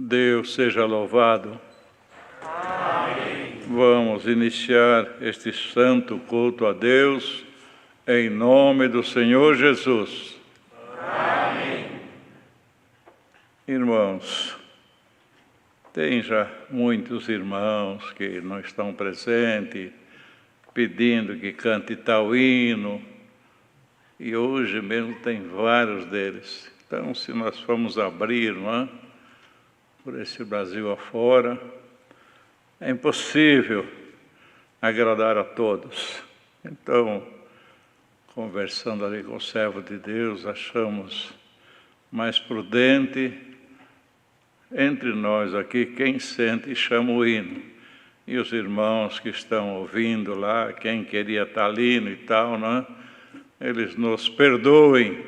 Deus seja louvado. Amém. Vamos iniciar este santo culto a Deus em nome do Senhor Jesus. Amém. Irmãos, tem já muitos irmãos que não estão presentes, pedindo que cante tal hino, e hoje mesmo tem vários deles. Então, se nós formos abrir, não é? Por esse Brasil afora, é impossível agradar a todos. Então, conversando ali com o servo de Deus, achamos mais prudente entre nós aqui, quem sente e chama o hino. E os irmãos que estão ouvindo lá, quem queria estar ali e tal, né? Eles nos perdoem,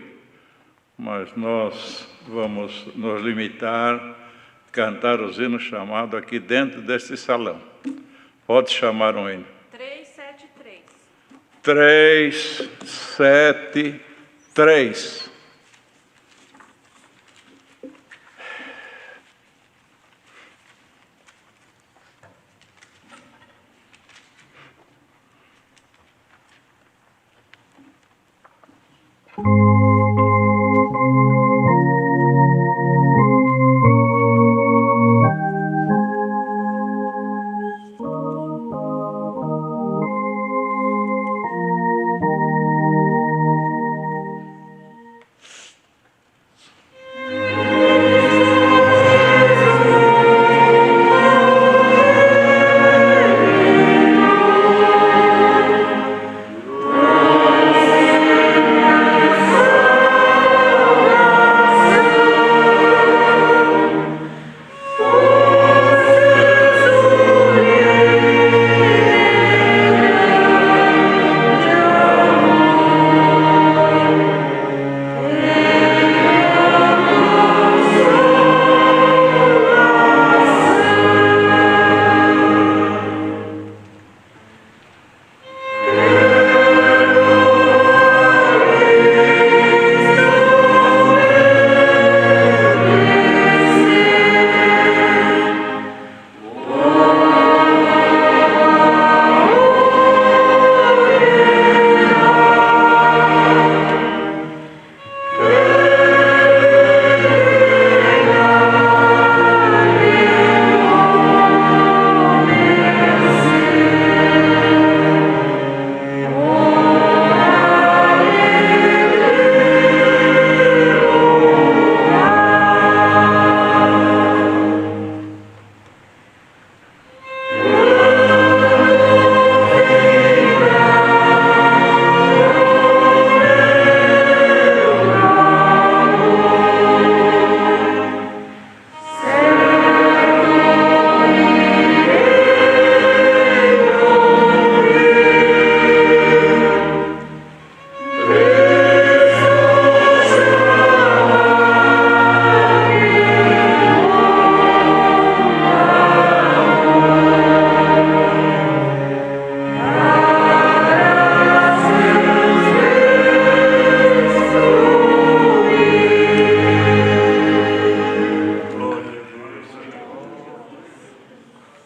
mas nós vamos nos limitar a cantar os hinos chamados aqui dentro deste salão. Pode chamar um hino. 373. 373.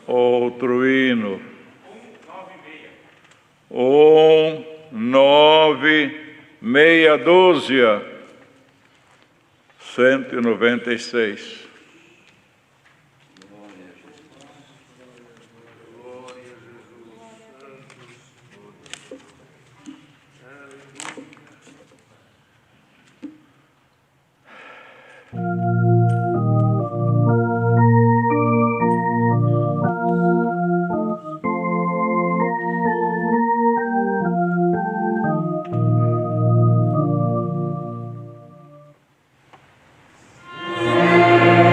Outro hino. 9, 12, 196. Amém.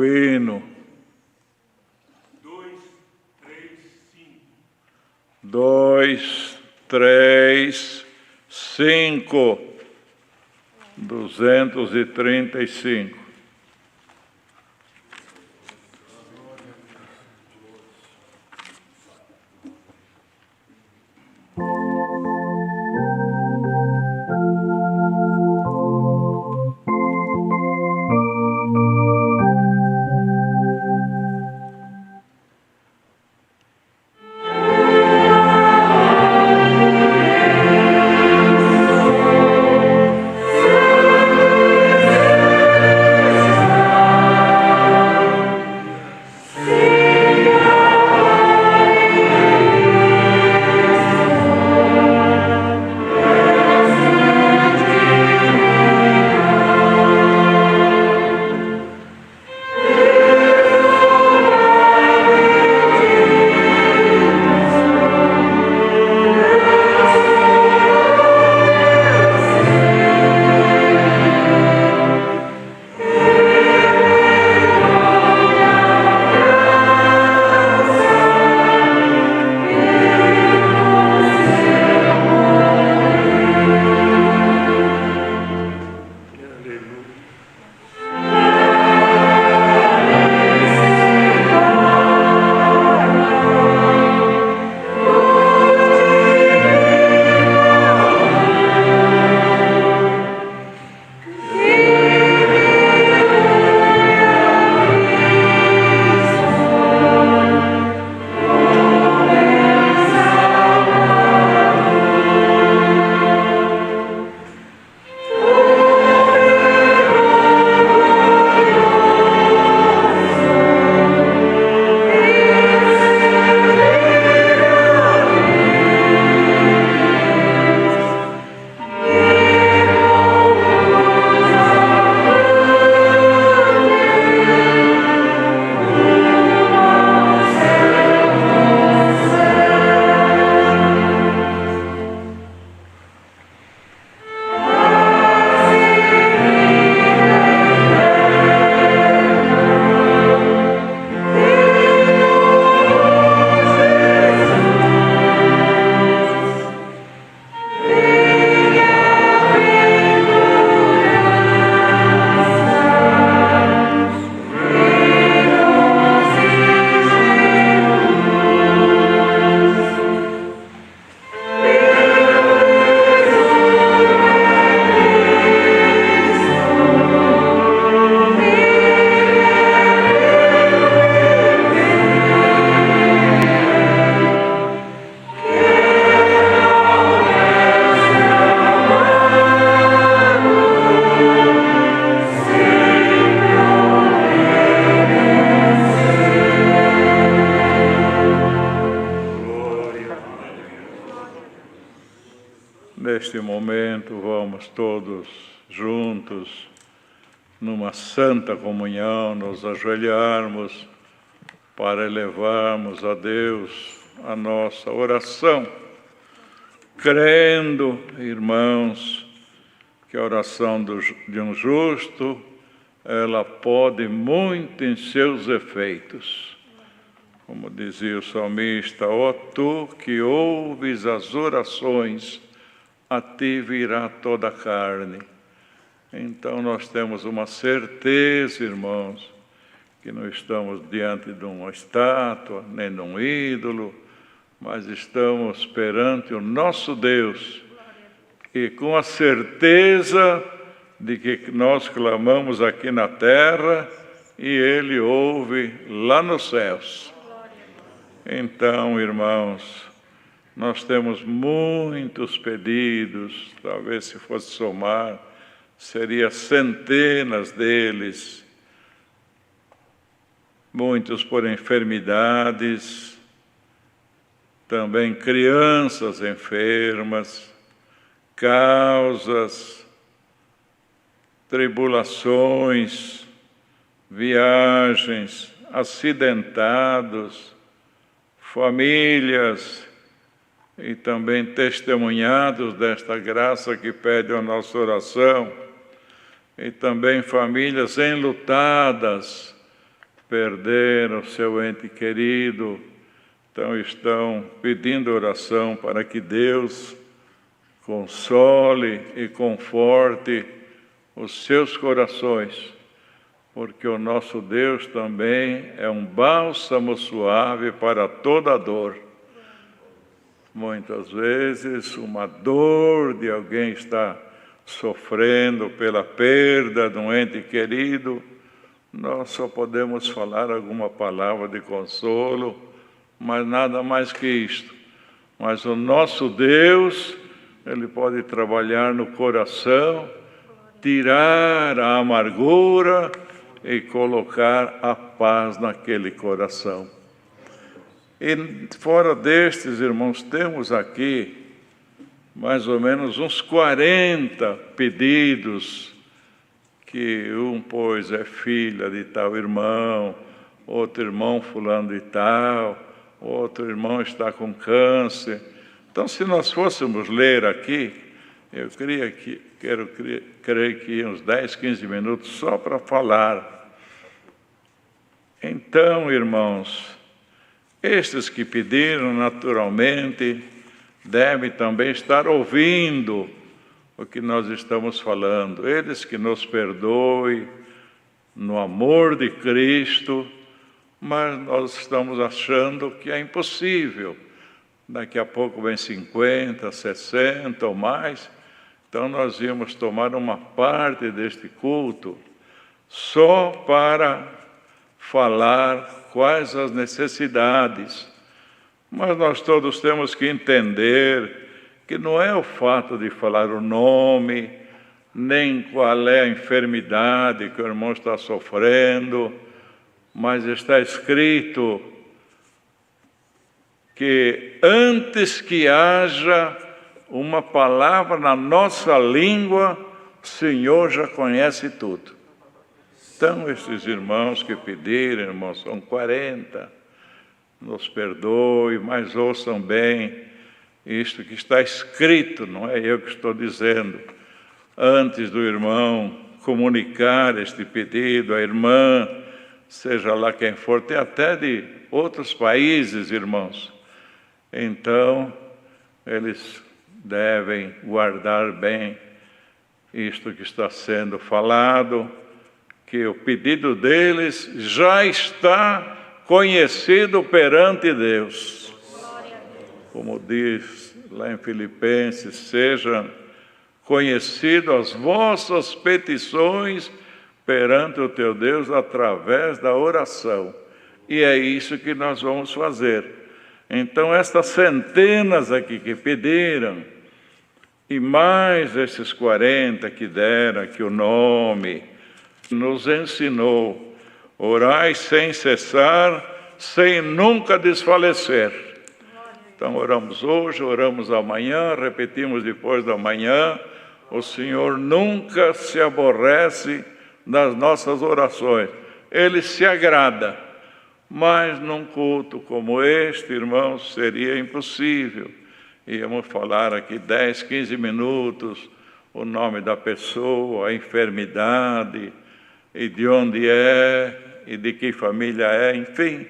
hino. 2, 3, 5. 235. Neste momento, vamos todos juntos, numa santa comunhão, nos ajoelharmos para elevarmos a Deus a nossa oração, crendo, irmãos, que a oração de um justo, ela pode muito em seus efeitos. Como dizia o salmista, ó tu que ouves as orações, a ti virá toda a carne. Então nós temos uma certeza, irmãos, que não estamos diante de uma estátua, nem de um ídolo, mas estamos perante o nosso Deus, e com a certeza de que nós clamamos aqui na terra, e Ele ouve lá nos céus. Então, irmãos, nós temos muitos pedidos, talvez se fosse somar, seria centenas deles, muitos por enfermidades, também crianças enfermas, causas, tribulações, viagens, acidentados, famílias, e também testemunhados desta graça que pede a nossa oração, e também famílias enlutadas perderam seu ente querido, então estão pedindo oração para que Deus console e conforte os seus corações, porque o nosso Deus também é um bálsamo suave para toda dor. Muitas vezes uma dor de alguém está sofrendo pela perda de um ente querido, nós só podemos falar alguma palavra de consolo, mas nada mais que isto. Mas o nosso Deus, Ele pode trabalhar no coração, tirar a amargura e colocar a paz naquele coração. E fora destes, irmãos, temos aqui mais ou menos uns 40 pedidos, que pois, é filha de tal irmão, outro irmão fulano de tal, outro irmão está com câncer. Então, se nós fôssemos ler aqui, eu creio que uns 10, 15 minutos só para falar. Então, irmãos, estes que pediram, naturalmente, devem também estar ouvindo o que nós estamos falando. Eles que nos perdoem no amor de Cristo, mas nós estamos achando que é impossível. Daqui a pouco vem 50, 60 ou mais. Então nós íamos tomar uma parte deste culto só para falar quais as necessidades. Mas nós todos temos que entender que não é o fato de falar o nome, nem qual é a enfermidade que o irmão está sofrendo, mas está escrito que antes que haja uma palavra na nossa língua, o Senhor já conhece tudo. Então, esses irmãos que pediram, irmãos, são 40, nos perdoe, mas ouçam bem isto que está escrito, não é eu que estou dizendo. Antes do irmão comunicar este pedido, a irmã, seja lá quem for, tem até de outros países, irmãos. Então, eles devem guardar bem isto que está sendo falado, que o pedido deles já está conhecido perante Deus. Como diz lá em Filipenses, sejam conhecidas as vossas petições perante o teu Deus através da oração. E é isso que nós vamos fazer. Então, estas centenas aqui que pediram, e mais esses 40 que deram aqui o nome, nos ensinou: orai sem cessar, sem nunca desfalecer. Então, oramos hoje, oramos amanhã, repetimos depois da manhã. O Senhor nunca se aborrece das nossas orações. Ele se agrada. Mas num culto como este, irmãos, seria impossível. Íamos falar aqui 10, 15 minutos, o nome da pessoa, a enfermidade, e de onde é, e de que família é, enfim,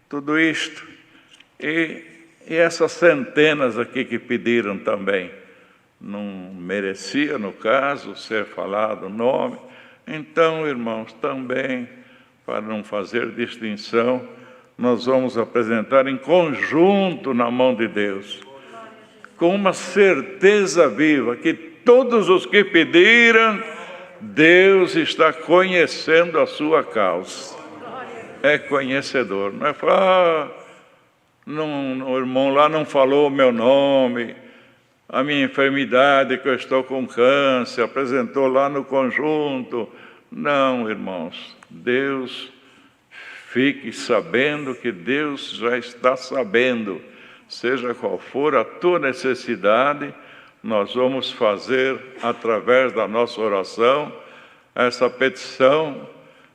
tudo isto. E essas centenas aqui que pediram também, não merecia, no caso, ser falado o nome. Então, irmãos, também, para não fazer distinção, nós vamos apresentar em conjunto na mão de Deus, com uma certeza viva, que todos os que pediram, Deus está conhecendo a sua causa. É conhecedor, não é falar, o irmão lá não falou o meu nome, a minha enfermidade, que eu estou com câncer, apresentou lá no conjunto. Não, irmãos, Deus, fique sabendo que Deus já está sabendo. Seja qual for a tua necessidade, nós vamos fazer, através da nossa oração, essa petição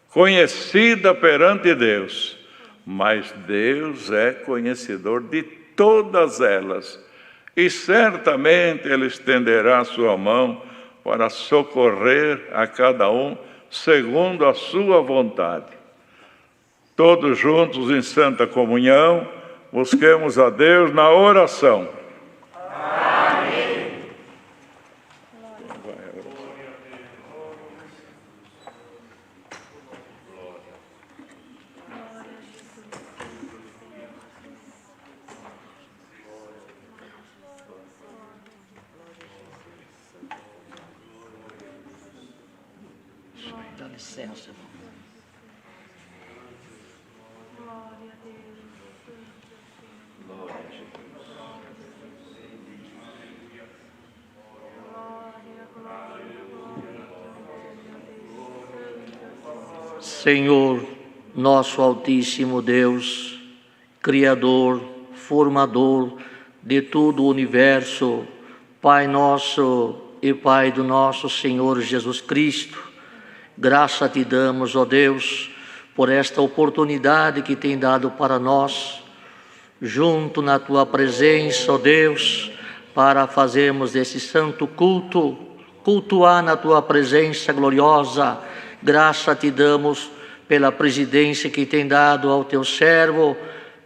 conhecida perante Deus. Mas Deus é conhecedor de todas elas. E certamente Ele estenderá a sua mão para socorrer a cada um segundo a sua vontade. Todos juntos em santa comunhão, busquemos a Deus na oração. Amém. Dá licença, irmão. Senhor, nosso Altíssimo Deus, Criador, Formador de todo o universo, Pai nosso e Pai do nosso Senhor Jesus Cristo, graça te damos, ó Deus, por esta oportunidade que tem dado para nós, junto na tua presença, ó Deus, para fazermos esse santo culto, cultuar na tua presença gloriosa. Graça te damos pela presidência que tem dado ao teu servo,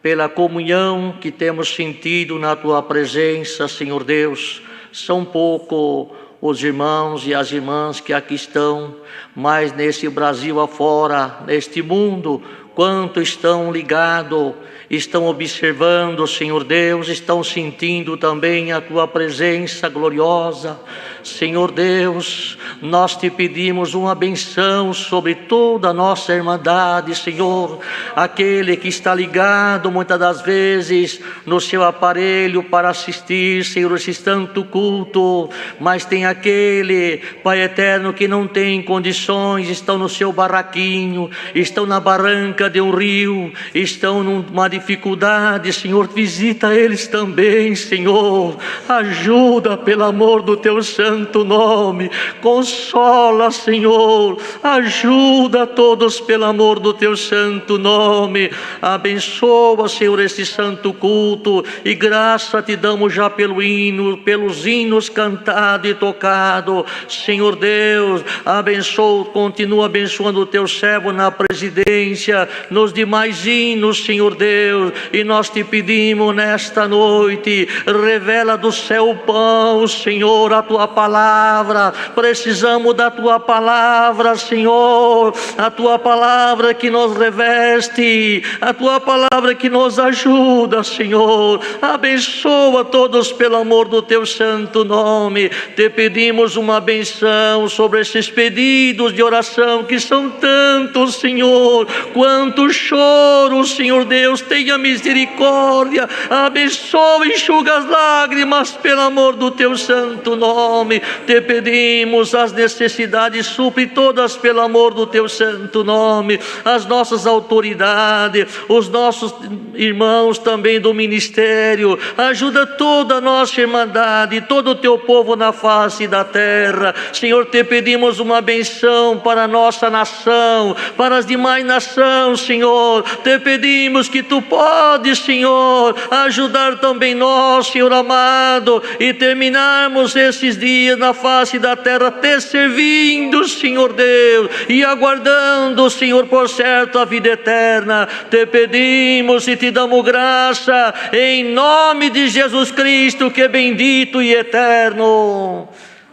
pela comunhão que temos sentido na tua presença, Senhor Deus. São pouco os irmãos e as irmãs que aqui estão, mas nesse Brasil afora, neste mundo, quanto estão ligados, estão observando, Senhor Deus, estão sentindo também a tua presença gloriosa. Senhor Deus, nós te pedimos uma benção sobre toda a nossa irmandade, Senhor. Aquele que está ligado muitas das vezes no seu aparelho para assistir, Senhor, esse santo culto, mas tem aquele, Pai eterno, que não tem condições, estão no seu barraquinho, estão na barranca de um rio, estão numa dificuldade, Senhor, visita eles também, Senhor. Ajuda pelo amor do teu santo nome, consola, Senhor, ajuda todos pelo amor do teu santo nome. Abençoa, Senhor, este santo culto, e graça te damos já pelo hino, pelos hinos cantados e tocados. Senhor Deus, abençoa, continua abençoando o teu servo na presidência, nos demais hinos, Senhor Deus, e nós te pedimos nesta noite, revela do céu o pão, Senhor, a tua palavra. Precisamos da tua palavra, Senhor, a tua palavra que nos reveste, a tua palavra que nos ajuda, Senhor. Abençoa todos pelo amor do teu santo nome. Te pedimos uma benção sobre esses pedidos de oração que são tantos, Senhor, quanto choro, Senhor Deus, tenha misericórdia, abençoa, enxuga as lágrimas pelo amor do teu santo nome. Te pedimos as necessidades, supre todas pelo amor do teu santo nome. As nossas autoridades, os nossos irmãos também do ministério, ajuda toda a nossa irmandade, todo o teu povo na face da terra. Senhor, te pedimos uma benção para a nossa nação, para as demais nações, Senhor. Te pedimos que tu podes, Senhor, ajudar também nós, Senhor amado, e terminarmos esses dias na face da terra te servindo, Senhor Deus, e aguardando, Senhor, por certo a vida eterna. Te pedimos e te damos graça em nome de Jesus Cristo, que é bendito e eterno.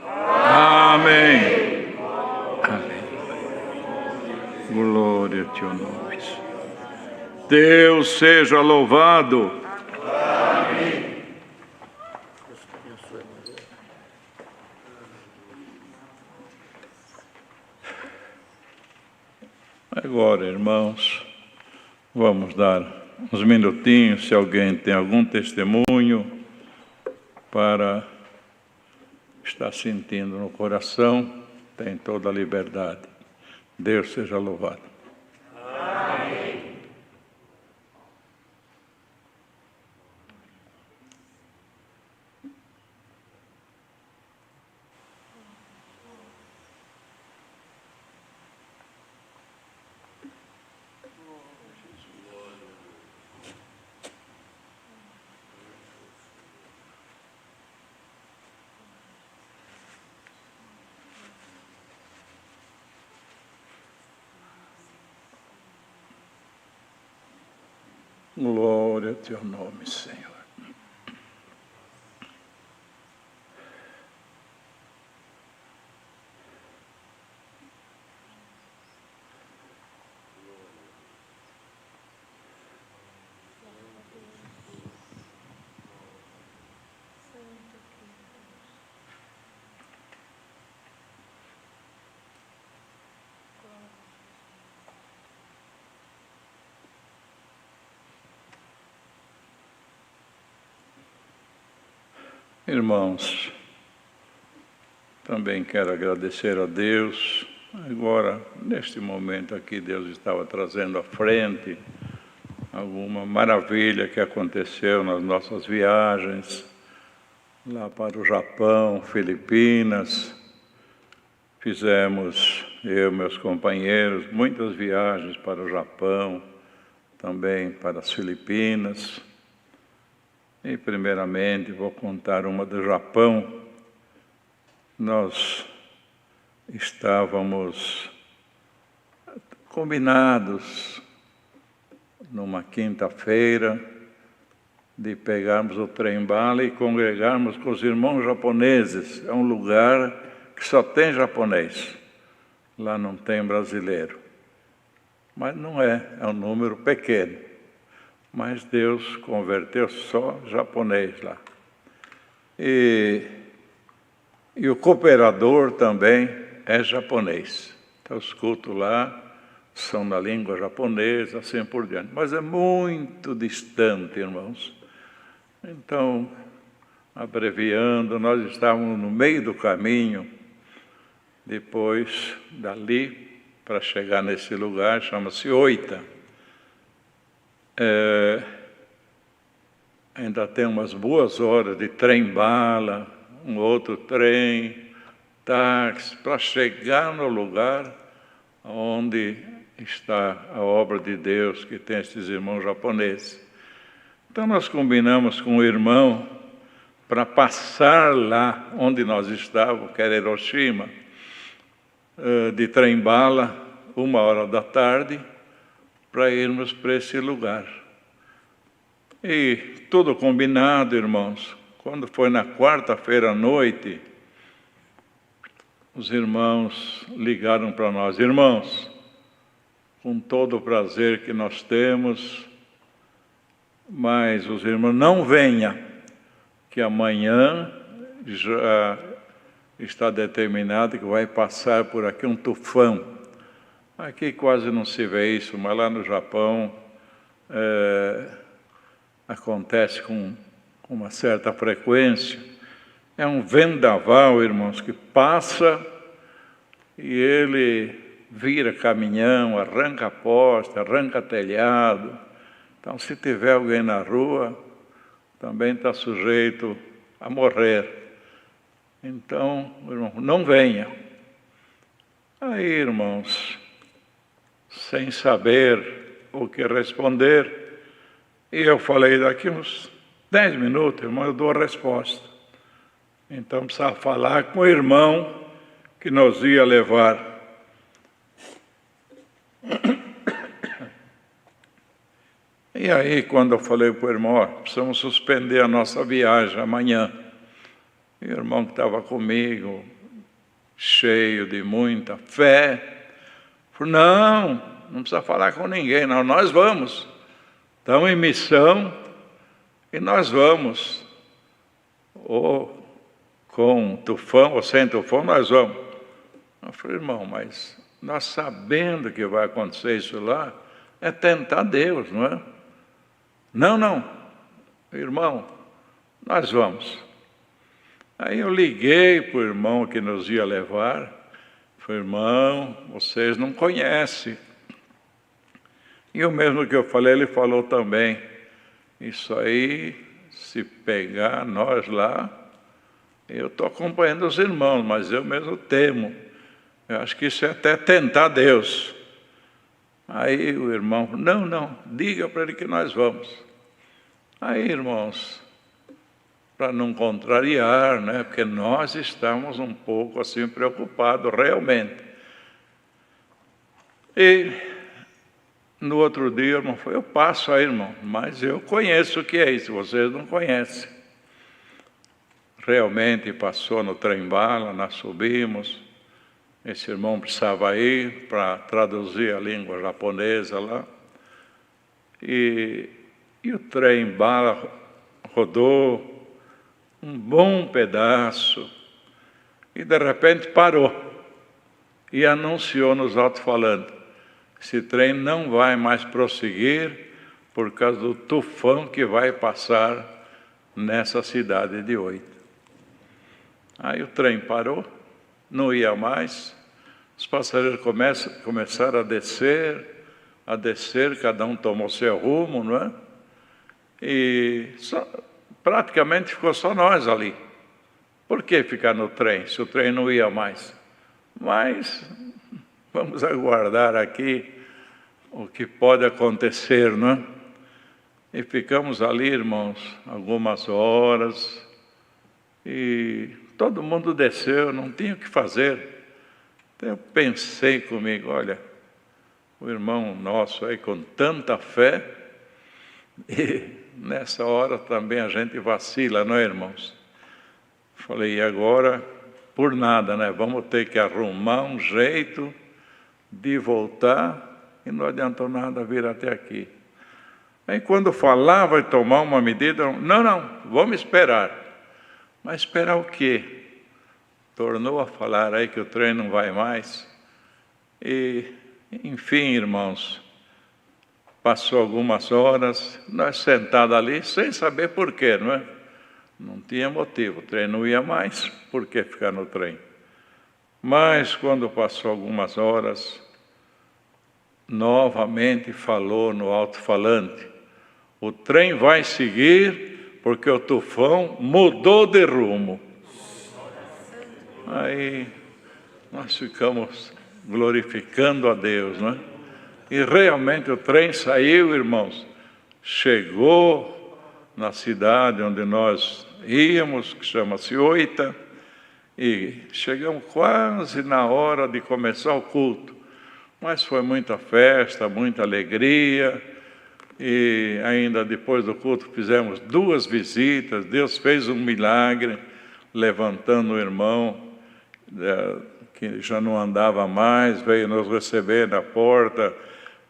Amém. Amém. Glória a teu nome. Deus seja louvado. Amém. Agora, irmãos, vamos dar uns minutinhos, se alguém tem algum testemunho para estar sentindo no coração, tem toda a liberdade. Deus seja louvado. Amém. Glória ao teu nome, Senhor. Irmãos, também quero agradecer a Deus. Agora, neste momento aqui, Deus estava trazendo à frente alguma maravilha que aconteceu nas nossas viagens, lá para o Japão, Filipinas. Fizemos, eu e meus companheiros, muitas viagens para o Japão, também para as Filipinas. E, primeiramente, vou contar uma do Japão. Nós estávamos combinados, numa quinta-feira, de pegarmos o trem-bala e congregarmos com os irmãos japoneses. É um lugar que só tem japonês. Lá não tem brasileiro. Mas não é um número pequeno. Mas Deus converteu só japonês lá. E o cooperador também é japonês. Então os cultos lá são na língua japonesa, assim por diante. Mas é muito distante, irmãos. Então, abreviando, nós estávamos no meio do caminho, depois dali, para chegar nesse lugar, chama-se Oita. Ainda tem umas boas horas de trem-bala, um outro trem, táxi, para chegar no lugar onde está a obra de Deus que tem esses irmãos japoneses. Então nós combinamos com o irmão para passar lá onde nós estávamos, que era Hiroshima, de trem-bala, 13h, para irmos para esse lugar. E tudo combinado, irmãos. Quando foi na quarta-feira à noite, os irmãos ligaram para nós. Irmãos, com todo o prazer que nós temos, mas os irmãos não venham, que amanhã já está determinado que vai passar por aqui um tufão. Aqui quase não se vê isso, mas lá no Japão acontece com uma certa frequência. É um vendaval, irmãos, que passa e ele vira caminhão, arranca poste, arranca telhado. Então, se tiver alguém na rua, também está sujeito a morrer. Então, irmão, não venha. Aí, irmãos, sem saber o que responder, e eu falei, daqui uns 10 minutos, irmão, eu dou a resposta. Então, precisava falar com o irmão que nos ia levar. E aí, quando eu falei para o irmão, ó, precisamos suspender a nossa viagem amanhã. E o irmão que estava comigo, cheio de muita fé, falou, não precisa falar com ninguém, não, nós vamos. Estamos em missão e nós vamos. Ou com tufão ou sem tufão, nós vamos. Eu falei, irmão, mas nós sabendo que vai acontecer isso lá, é tentar Deus, não é? Não, irmão, nós vamos. Aí eu liguei para o irmão que nos ia levar, falei, irmão, vocês não conhecem. E o mesmo que eu falei, ele falou também, isso aí, se pegar nós lá, eu estou acompanhando os irmãos, mas eu mesmo temo. Eu acho que isso é até tentar Deus. Aí o irmão falou, não, diga para ele que nós vamos. Aí, irmãos, para não contrariar, né, porque nós estamos um pouco assim preocupados, realmente. E No outro dia, o irmão falou, eu passo aí, irmão, mas eu conheço o que é isso, vocês não conhecem. Realmente passou no trem-bala, nós subimos. Esse irmão precisava ir para traduzir a língua japonesa lá. E o trem-bala rodou um bom pedaço e de repente parou e anunciou nos alto-falantes: esse trem não vai mais prosseguir por causa do tufão que vai passar nessa cidade de Oita. Aí o trem parou, não ia mais, os passageiros começaram a descer, cada um tomou seu rumo, não é? E praticamente ficou só nós ali. Por que ficar no trem, se o trem não ia mais? Mas vamos aguardar aqui o que pode acontecer, não é? E ficamos ali, irmãos, algumas horas, e todo mundo desceu, não tinha o que fazer. Então eu pensei comigo, olha, o irmão nosso aí com tanta fé, e nessa hora também a gente vacila, não é, irmãos? Falei, e agora, por nada, né? Vamos ter que arrumar um jeito de voltar, e não adiantou nada vir até aqui. Aí quando falava em tomar uma medida, não, vamos esperar. Mas esperar o quê? Tornou a falar aí que o trem não vai mais. E, enfim, irmãos, passou algumas horas, nós sentados ali, sem saber por quê, não é? Não tinha motivo, o trem não ia mais, por que ficar no trem? Mas quando passou algumas horas, novamente falou no alto-falante: o trem vai seguir porque o tufão mudou de rumo. Aí nós ficamos glorificando a Deus, não é? E realmente o trem saiu, irmãos, chegou na cidade onde nós íamos, que chama-se Oita, e chegamos quase na hora de começar o culto. Mas foi muita festa, muita alegria, e ainda depois do culto fizemos 2 visitas. Deus fez um milagre, levantando o irmão que já não andava mais, veio nos receber na porta,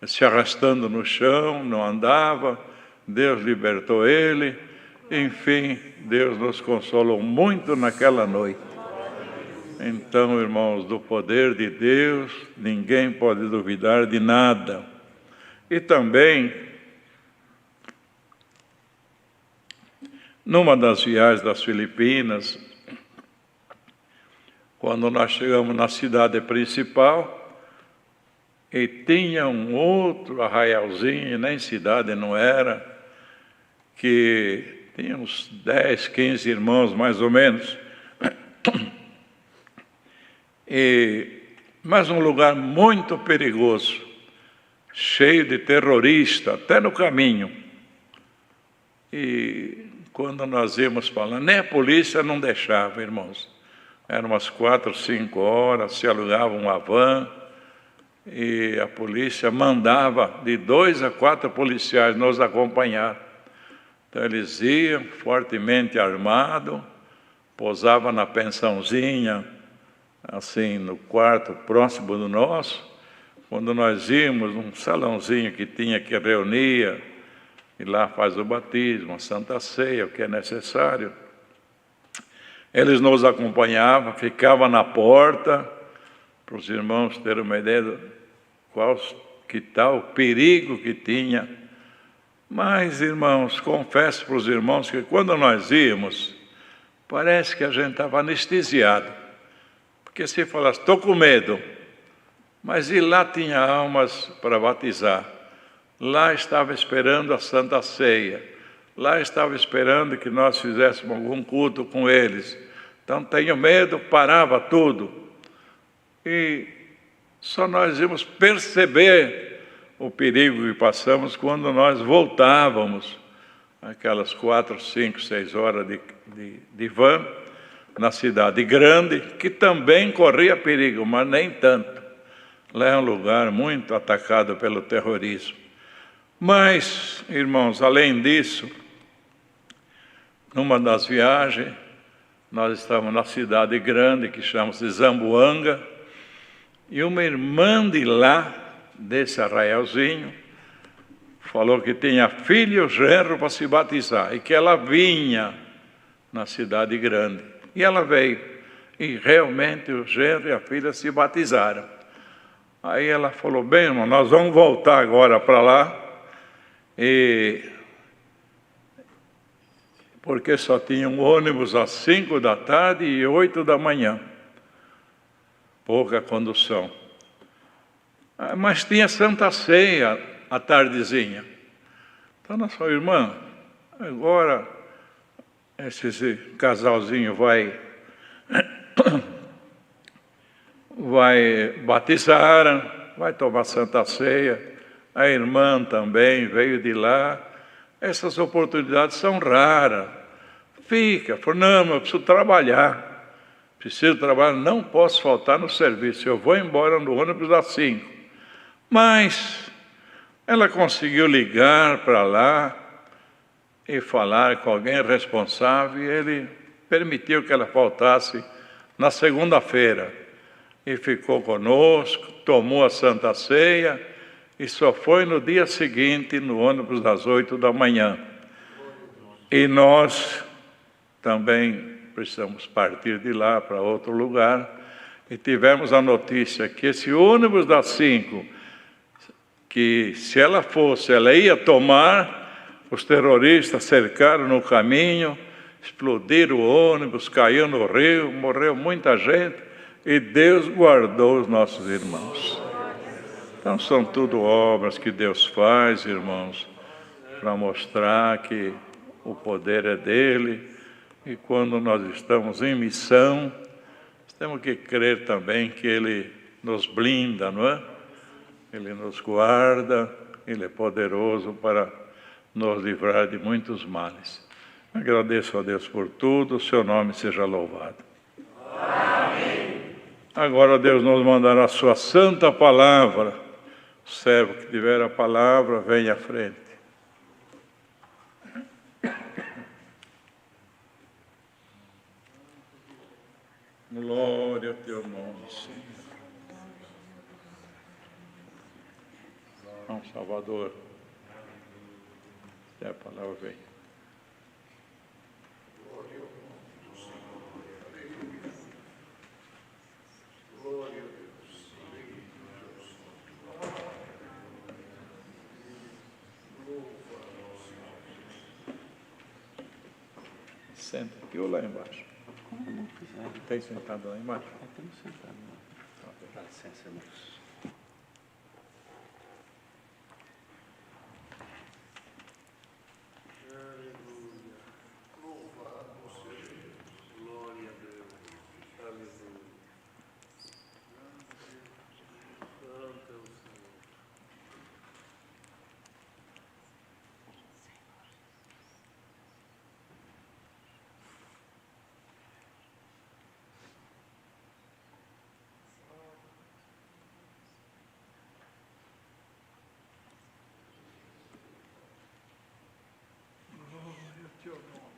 se arrastando no chão, não andava. Deus libertou ele. Enfim, Deus nos consolou muito naquela noite. Então, irmãos, do poder de Deus, ninguém pode duvidar de nada. E também, numa das viagens das Filipinas, quando nós chegamos na cidade principal, e tinha um outro arraialzinho, nem cidade não era, que tinha uns 10, 15 irmãos mais ou menos, mas um lugar muito perigoso, cheio de terroristas, até no caminho. E quando nós íamos falando, nem a polícia não deixava, irmãos. Eram umas 4, 5 horas, se alugava uma van, e a polícia mandava de 2 a 4 policiais nos acompanhar. Então eles iam fortemente armados, pousavam na pensãozinha, assim, no quarto próximo do nosso. Quando nós íamos num salãozinho que tinha, que reunia, e lá faz o batismo, a Santa Ceia, o que é necessário. Eles nos acompanhavam, ficavam na porta, para os irmãos terem uma ideia que tal o perigo que tinha. Mas, irmãos, confesso para os irmãos que quando nós íamos, parece que a gente estava anestesiado. Porque se falasse, estou com medo, mas e lá tinha almas para batizar. Lá estava esperando a Santa Ceia. Lá estava esperando que nós fizéssemos algum culto com eles. Então, tenho medo, parava tudo. E só nós íamos perceber o perigo que passamos quando nós voltávamos, aquelas 4, 5, 6 horas de van, na cidade grande, que também corria perigo, mas nem tanto. Lá é um lugar muito atacado pelo terrorismo. Mas, irmãos, além disso, numa das viagens, nós estávamos na cidade grande, que chama-se Zamboanga, e uma irmã de lá, desse arraialzinho, falou que tinha filho e o genro para se batizar, e que ela vinha na cidade grande. E ela veio, e realmente o genro e a filha se batizaram. Aí ela falou, bem, irmão, nós vamos voltar agora para lá, porque só tinha um ônibus às 5 da tarde e 8 da manhã. Pouca condução. Mas tinha Santa Ceia à tardezinha. Então, nossa irmã, agora esse casalzinho vai batizar, vai tomar Santa Ceia. A irmã também veio de lá. Essas oportunidades são raras. Fica, falou, não, eu preciso trabalhar. Preciso trabalhar, não posso faltar no serviço. Eu vou embora no ônibus às 5. Mas ela conseguiu ligar para lá e falar com alguém responsável, e ele permitiu que ela faltasse na segunda-feira. E ficou conosco, tomou a Santa Ceia, e só foi no dia seguinte, no ônibus das 8 da manhã. E nós também precisamos partir de lá para outro lugar, e tivemos a notícia que esse ônibus das 5, que se ela fosse, ela ia tomar, os terroristas cercaram no caminho, explodiram o ônibus, caiu no rio, morreu muita gente, e Deus guardou os nossos irmãos. Então são tudo obras que Deus faz, irmãos, para mostrar que o poder é dele, e quando nós estamos em missão, temos que crer também que ele nos blinda, não é? Ele nos guarda, ele é poderoso para nos livrar de muitos males. Agradeço a Deus por tudo, o seu nome seja louvado. Amém. Agora Deus nos mandará a sua santa palavra. O servo que tiver a palavra, venha à frente. Glória ao teu nome, Senhor. Vamos, Salvador. A palavra vem. Glória a Deus. Senta aqui ou lá embaixo? Como não quiser. Tem sentado lá embaixo? Estamos sentados. Dá licença, irmãos.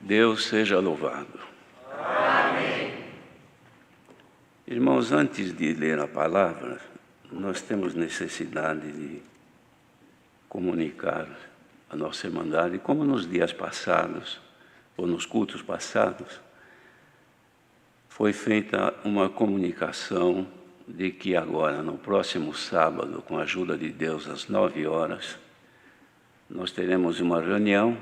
Deus seja louvado. Amém. Irmãos, antes de ler a palavra, nós temos necessidade de comunicar a nossa irmandade, como nos dias passados, ou nos cultos passados, foi feita uma comunicação de que agora, no próximo sábado, com a ajuda de Deus, às 9 horas, nós teremos uma reunião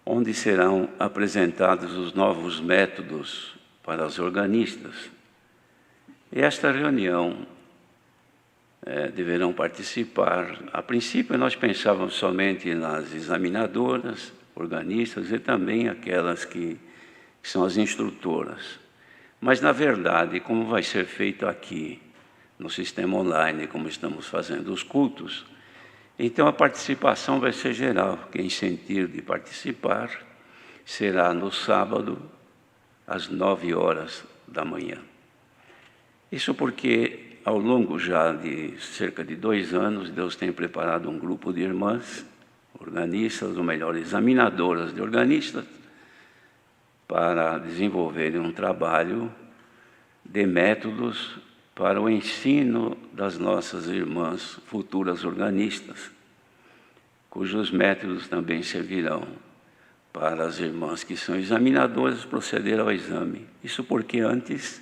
onde serão apresentados os novos métodos para os organistas. E esta reunião deverão participar. A princípio, nós pensávamos somente nas examinadoras, organistas, e também aquelas que são as instrutoras. Mas, na verdade, como vai ser feito aqui, no sistema online, como estamos fazendo os cultos, então a participação vai ser geral. Quem sentir de participar será no sábado, às 9 horas da manhã. Isso porque ao longo já de cerca de 2 anos, Deus tem preparado um grupo de irmãs, organistas, ou melhor, examinadoras de organistas, para desenvolverem um trabalho de métodos para o ensino das nossas irmãs futuras organistas, cujos métodos também servirão para as irmãs que são examinadoras proceder ao exame. Isso porque antes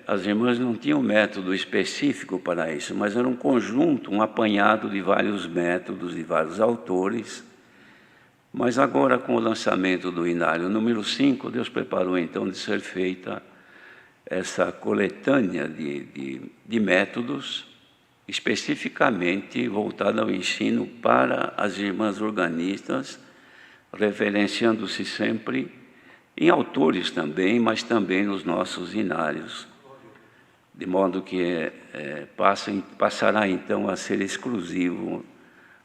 as irmãs não tinham método específico para isso, mas era um conjunto, um apanhado de vários métodos, de vários autores. Mas agora, com o lançamento do Inário número 5, Deus preparou então de ser feita essa coletânea de métodos, especificamente voltada ao ensino para as irmãs organistas, referenciando-se sempre em autores também, mas também nos nossos inários, de modo que passará então a ser exclusivo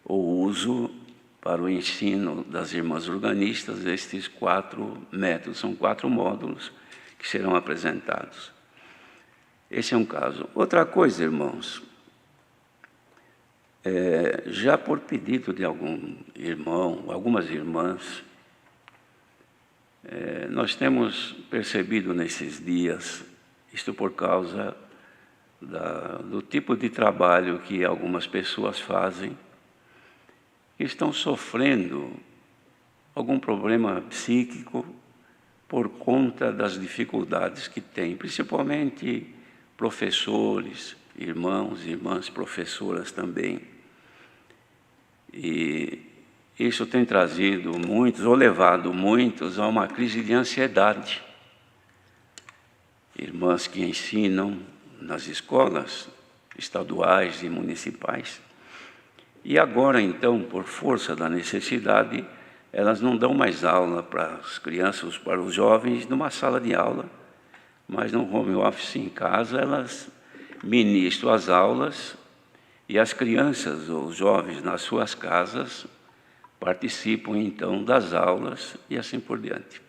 o uso para o ensino das irmãs organistas estes 4 métodos, são 4 módulos que serão apresentados. Esse é um caso. Outra coisa, irmãos, já por pedido de algum irmão, algumas irmãs, nós temos percebido nesses dias, isto por causa do tipo de trabalho que algumas pessoas fazem, que estão sofrendo algum problema psíquico por conta das dificuldades que têm, principalmente professores, irmãos e irmãs professoras também. E isso tem trazido muitos, ou levado muitos, a uma crise de ansiedade. Irmãs que ensinam nas escolas estaduais e municipais. E agora, então, por força da necessidade, elas não dão mais aula para as crianças, para os jovens, numa sala de aula, mas no home office em casa, elas ministram as aulas e as crianças ou os jovens nas suas casas participam, então, das aulas e assim por diante.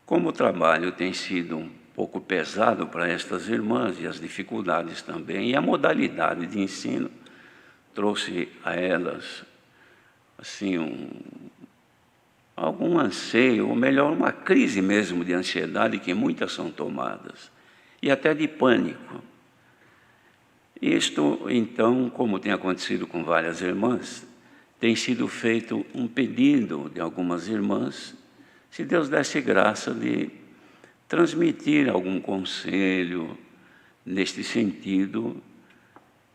Como o trabalho tem sido um pouco pesado para estas irmãs e as dificuldades também, e a modalidade de ensino trouxe a elas, assim, algum anseio, ou melhor, uma crise mesmo de ansiedade, que muitas são tomadas, e até de pânico. Isto, então, como tem acontecido com várias irmãs, tem sido feito um pedido de algumas irmãs, se Deus desse graça de transmitir algum conselho neste sentido,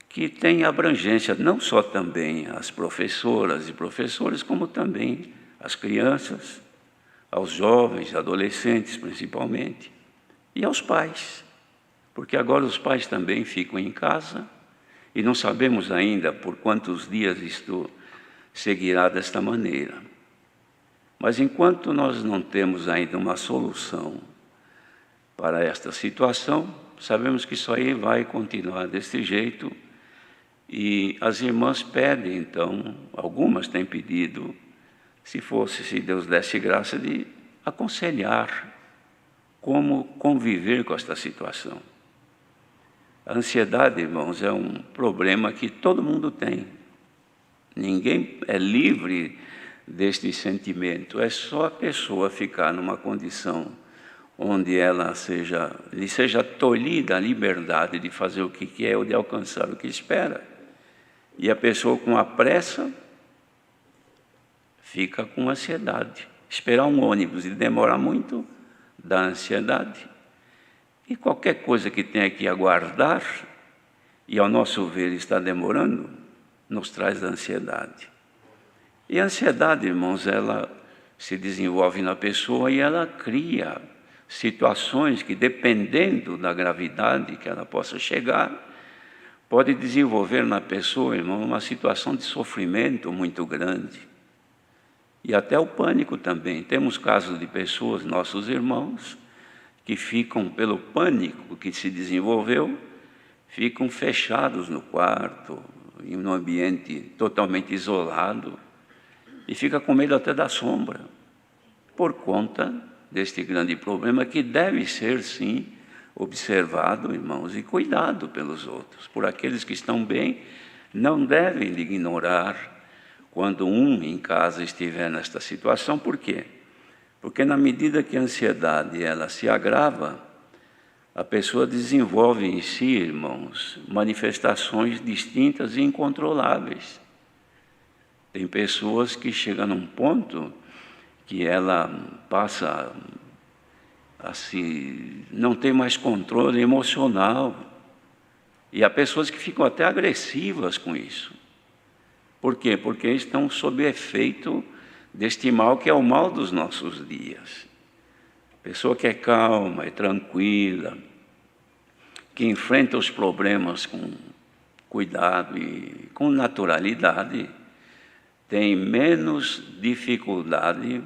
que tem abrangência não só também às professoras e professores, como também às crianças, aos jovens, adolescentes principalmente, e aos pais, porque agora os pais também ficam em casa e não sabemos ainda por quantos dias isto seguirá desta maneira. Mas enquanto nós não temos ainda uma solução para esta situação, sabemos que isso aí vai continuar desse jeito. E as irmãs pedem, então, algumas têm pedido, se Deus desse graça, de aconselhar como conviver com esta situação. A ansiedade, irmãos, é um problema que todo mundo tem. Ninguém é livre deste sentimento. É só a pessoa ficar numa condição onde lhe seja tolhida a liberdade de fazer o que quer ou de alcançar o que espera. E a pessoa com a pressa fica com ansiedade. Esperar um ônibus e demorar muito dá ansiedade. E qualquer coisa que tenha que aguardar, e ao nosso ver está demorando, nos traz ansiedade. E a ansiedade, irmãos, ela se desenvolve na pessoa e ela cria situações que, dependendo da gravidade que ela possa chegar, pode desenvolver na pessoa, irmão, uma situação de sofrimento muito grande. E até o pânico também. Temos casos de pessoas, nossos irmãos, que ficam, pelo pânico que se desenvolveu, ficam fechados no quarto, em um ambiente totalmente isolado, e fica com medo até da sombra, por conta deste grande problema que deve ser, sim, observado, irmãos, e cuidado pelos outros. Por aqueles que estão bem, não devem ignorar quando um em casa estiver nesta situação. Por quê? Porque na medida que a ansiedade ela se agrava, a pessoa desenvolve em si, irmãos, manifestações distintas e incontroláveis. Tem pessoas que chegam num ponto que ela passa a não tem mais controle emocional. E há pessoas que ficam até agressivas com isso. Por quê? Porque estão sob efeito deste mal que é o mal dos nossos dias. Pessoa que é calma, é tranquila, que enfrenta os problemas com cuidado e com naturalidade, tem menos dificuldade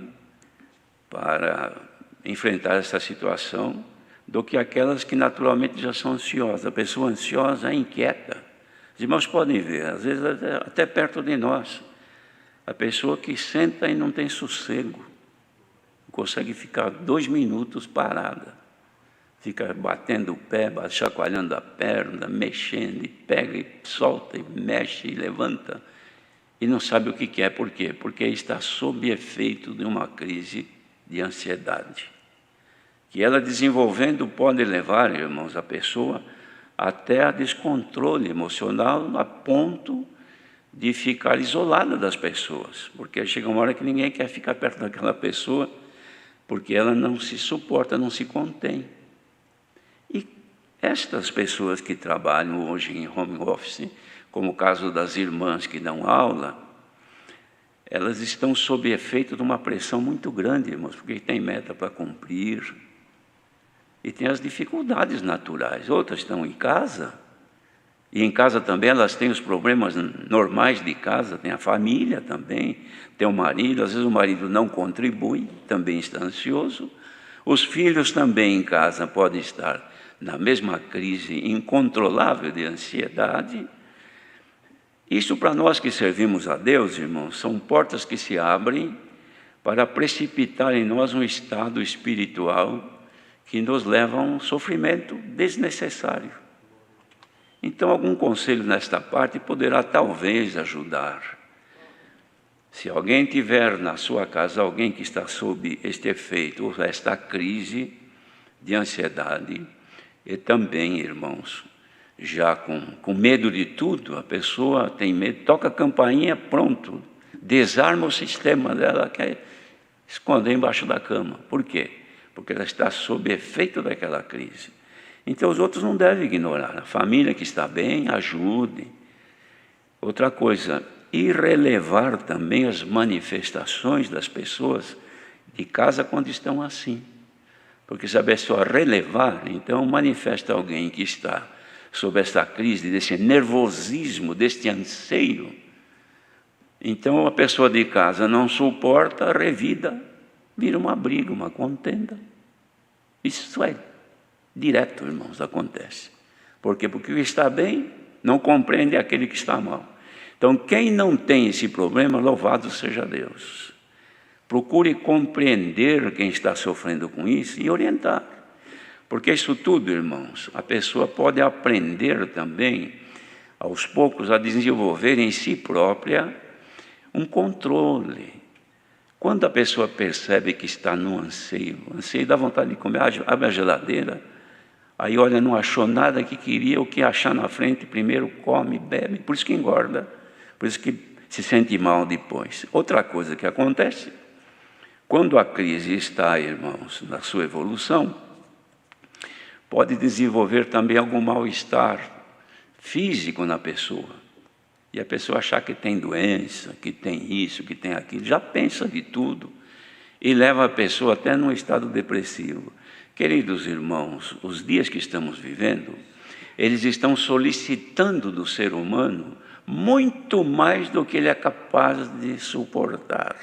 para enfrentar essa situação do que aquelas que naturalmente já são ansiosas. A pessoa ansiosa é inquieta. Os irmãos podem ver, às vezes até perto de nós, a pessoa que senta e não tem sossego, consegue ficar 2 minutos parada, fica batendo o pé, chacoalhando a perna, mexendo, e pega e solta, e mexe e levanta, e não sabe o que é. Por quê? Porque está sob efeito de uma crise de ansiedade, que ela desenvolvendo pode levar, irmãos, a pessoa até a descontrole emocional, a ponto de ficar isolada das pessoas, porque chega uma hora que ninguém quer ficar perto daquela pessoa, porque ela não se suporta, não se contém. E estas pessoas que trabalham hoje em home office, como o caso das irmãs que dão aula, elas estão sob efeito de uma pressão muito grande, irmãos, porque tem meta para cumprir, e tem as dificuldades naturais. Outras estão em casa, e em casa também elas têm os problemas normais de casa, tem a família também, tem o marido, às vezes o marido não contribui, também está ansioso. Os filhos também em casa podem estar na mesma crise incontrolável de ansiedade. Isso para nós que servimos a Deus, irmãos, são portas que se abrem para precipitar em nós um estado espiritual que nos leva a um sofrimento desnecessário. Então, algum conselho nesta parte poderá talvez ajudar. Se alguém tiver na sua casa alguém que está sob este efeito, ou esta crise de ansiedade, e também, irmãos, já com medo de tudo, a pessoa tem medo, toca a campainha, pronto, desarma o sistema dela, quer esconder embaixo da cama. Por quê? Porque ela está sob efeito daquela crise. Então os outros não devem ignorar. A família que está bem, ajude. Outra coisa, e relevar também as manifestações das pessoas de casa quando estão assim. Porque se a pessoa relevar, então manifesta alguém que está sob essa crise, desse nervosismo, deste anseio. Então a pessoa de casa não suporta, revida, vira uma briga, uma contenda. Isso é direto, irmãos, acontece. Por quê? Porque o que está bem não compreende aquele que está mal. Então, quem não tem esse problema, louvado seja Deus. Procure compreender quem está sofrendo com isso e orientar. Porque isso tudo, irmãos, a pessoa pode aprender também, aos poucos, a desenvolver em si própria um controle. Quando a pessoa percebe que está no anseio dá vontade de comer, abre a geladeira, aí olha, não achou nada que queria, o que achar na frente, primeiro come, bebe, por isso que engorda, por isso que se sente mal depois. Outra coisa que acontece, quando a crise está, irmãos, na sua evolução, pode desenvolver também algum mal-estar físico na pessoa. E a pessoa achar que tem doença, que tem isso, que tem aquilo, já pensa de tudo e leva a pessoa até num estado depressivo. Queridos irmãos, os dias que estamos vivendo, eles estão solicitando do ser humano muito mais do que ele é capaz de suportar.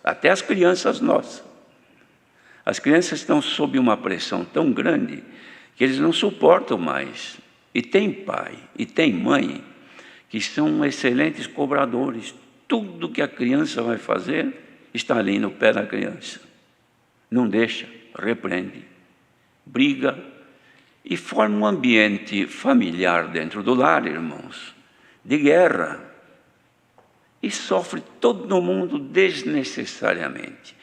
Até as crianças nossas. As crianças estão sob uma pressão tão grande que eles não suportam mais. E tem pai, e tem mãe, que são excelentes cobradores. Tudo que a criança vai fazer está ali no pé da criança. Não deixa, repreende, briga, e forma um ambiente familiar dentro do lar, irmãos, de guerra. E sofre todo mundo desnecessariamente.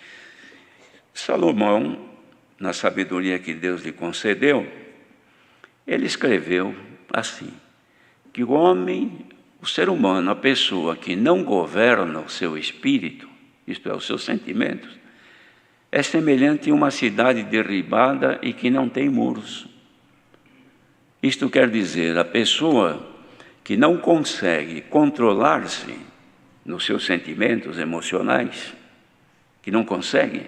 Salomão, na sabedoria que Deus lhe concedeu, ele escreveu assim, que o homem, o ser humano, a pessoa que não governa o seu espírito, isto é, os seus sentimentos, é semelhante a uma cidade derribada e que não tem muros. Isto quer dizer, a pessoa que não consegue controlar-se nos seus sentimentos emocionais, que não consegue,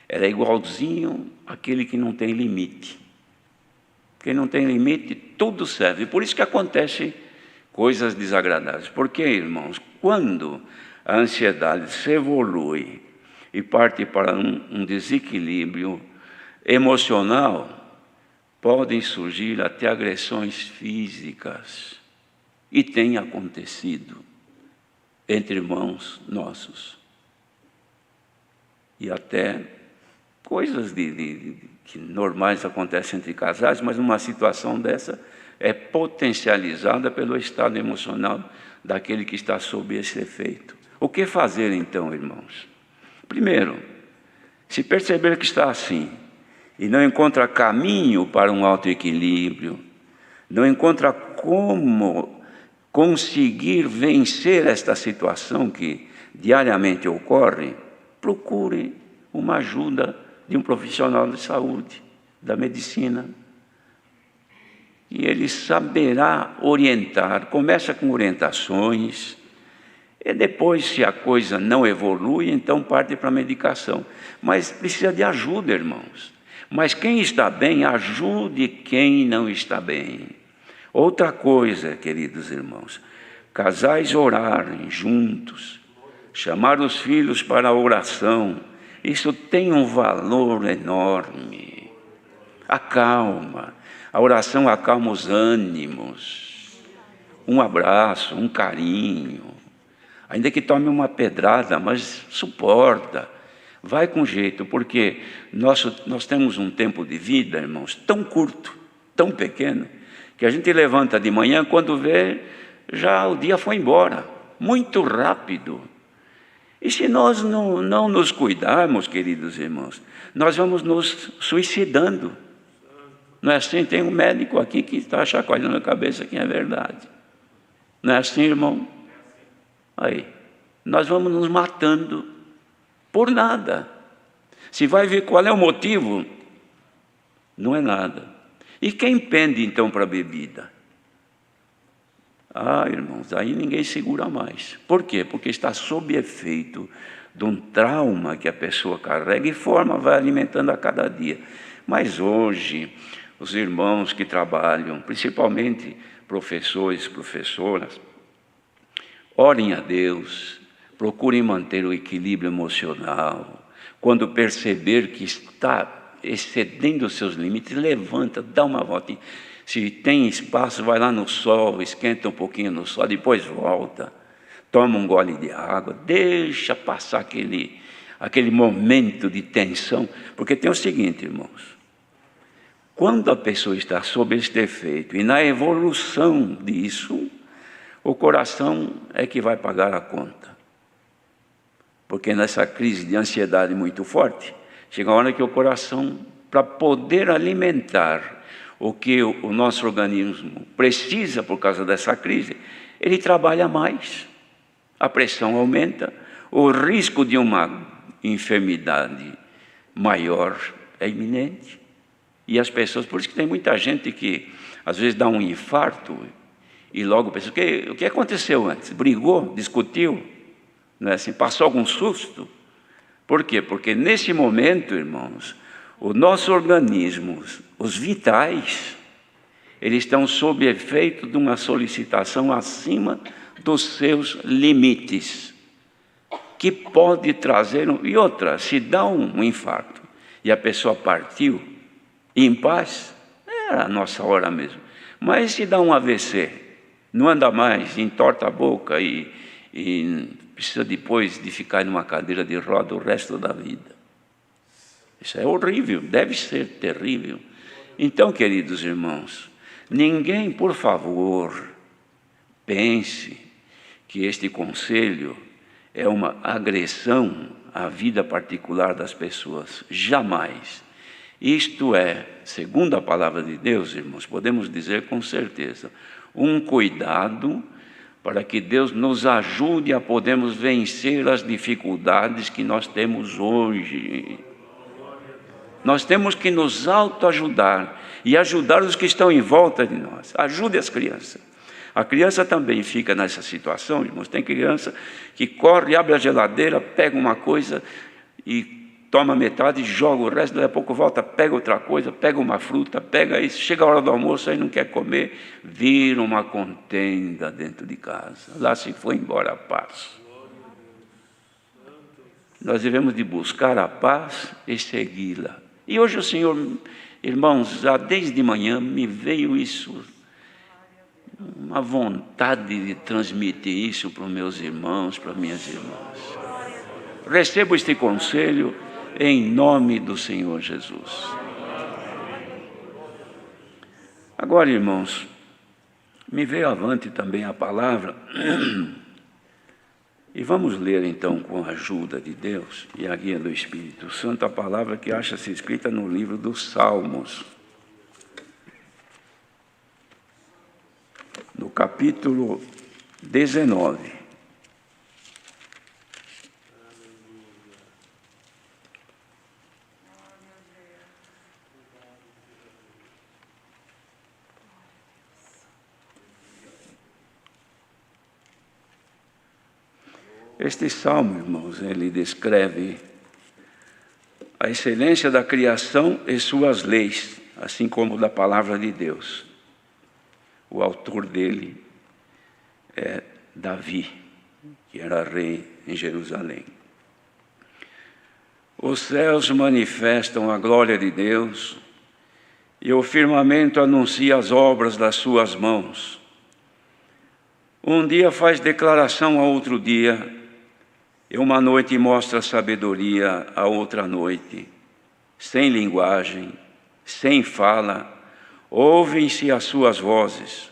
ela é igualzinho àquele que não tem limite. Quem não tem limite, tudo serve. Por isso que acontecem coisas desagradáveis. Porque, irmãos, quando a ansiedade se evolui e parte para um desequilíbrio emocional, podem surgir até agressões físicas. E tem acontecido entre irmãos nossos. E até coisas que normais acontecem entre casais, mas uma situação dessa é potencializada pelo estado emocional daquele que está sob esse efeito. O que fazer então, irmãos? Primeiro, se perceber que está assim e não encontra caminho para um autoequilíbrio, não encontra como conseguir vencer esta situação que diariamente ocorre, procure uma ajuda de um profissional de saúde, da medicina. E ele saberá orientar, começa com orientações, e depois, se a coisa não evolui, então parte para a medicação. Mas precisa de ajuda, irmãos. Mas quem está bem, ajude quem não está bem. Outra coisa, queridos irmãos, casais orarem juntos, chamar os filhos para a oração, isso tem um valor enorme. Acalma, a oração acalma os ânimos, um abraço, um carinho, ainda que tome uma pedrada, mas suporta, vai com jeito, porque nós temos um tempo de vida, irmãos, tão curto, tão pequeno, que a gente levanta de manhã, quando vê, já o dia foi embora, muito rápido. E se nós não nos cuidarmos, queridos irmãos, nós vamos nos suicidando. Não é assim? Tem um médico aqui que está chacoalhando a cabeça que é verdade. Não é assim, irmão? Aí, nós vamos nos matando por nada. Se vai ver qual é o motivo, não é nada. E quem pende então para a bebida? Ah, irmãos, aí ninguém segura mais. Por quê? Porque está sob efeito de um trauma que a pessoa carrega e vai alimentando a cada dia. Mas hoje, os irmãos que trabalham, principalmente professores, professoras, orem a Deus, procurem manter o equilíbrio emocional. Quando perceber que está excedendo os seus limites, levanta, dá uma volta. Se tem espaço, vai lá no sol, esquenta um pouquinho no sol, depois volta, toma um gole de água, deixa passar aquele momento de tensão. Porque tem o seguinte, irmãos, quando a pessoa está sob este efeito e na evolução disso, o coração é que vai pagar a conta. Porque nessa crise de ansiedade muito forte, chega a hora que o coração, para poder alimentar o que o nosso organismo precisa por causa dessa crise, ele trabalha mais, a pressão aumenta, o risco de uma enfermidade maior é iminente. E as pessoas, por isso que tem muita gente que às vezes dá um infarto e logo pensa, o que aconteceu antes? Brigou, discutiu, não é assim? Passou algum susto? Por quê? Porque nesse momento, irmãos, o nosso organismo, os vitais, eles estão sob efeito de uma solicitação acima dos seus limites, que pode trazer e outra, se dá um infarto e a pessoa partiu em paz, é a nossa hora mesmo. Mas se dá um AVC, não anda mais, entorta a boca e precisa depois de ficar numa cadeira de roda o resto da vida. Isso é horrível, deve ser terrível. Então, queridos irmãos, ninguém, por favor, pense que este conselho é uma agressão à vida particular das pessoas. Jamais. Isto é, segundo a palavra de Deus, irmãos, podemos dizer com certeza, um cuidado para que Deus nos ajude a podermos vencer as dificuldades que nós temos hoje. Nós temos que nos autoajudar e ajudar os que estão em volta de nós. Ajude as crianças. A criança também fica nessa situação, irmãos. Tem criança que corre, abre a geladeira, pega uma coisa e toma metade, joga o resto, daqui a pouco volta, pega outra coisa, pega uma fruta, pega isso, chega a hora do almoço, aí não quer comer, vira uma contenda dentro de casa. Lá se foi embora a paz. Nós devemos de buscar a paz e segui-la. E hoje o Senhor, irmãos, já desde manhã me veio isso, uma vontade de transmitir isso para os meus irmãos, para as minhas irmãs. Recebo este conselho em nome do Senhor Jesus. Agora, irmãos, me veio avante também a palavra, e vamos ler então com a ajuda de Deus e a guia do Espírito Santo a palavra que acha-se escrita no livro dos Salmos, no capítulo 19. Este salmo, irmãos, ele descreve a excelência da criação e suas leis, assim como da palavra de Deus. O autor dele é Davi, que era rei em Jerusalém. Os céus manifestam a glória de Deus e o firmamento anuncia as obras das suas mãos. Um dia faz declaração a outro dia, e uma noite mostra sabedoria a outra noite. Sem linguagem, sem fala, ouvem-se as suas vozes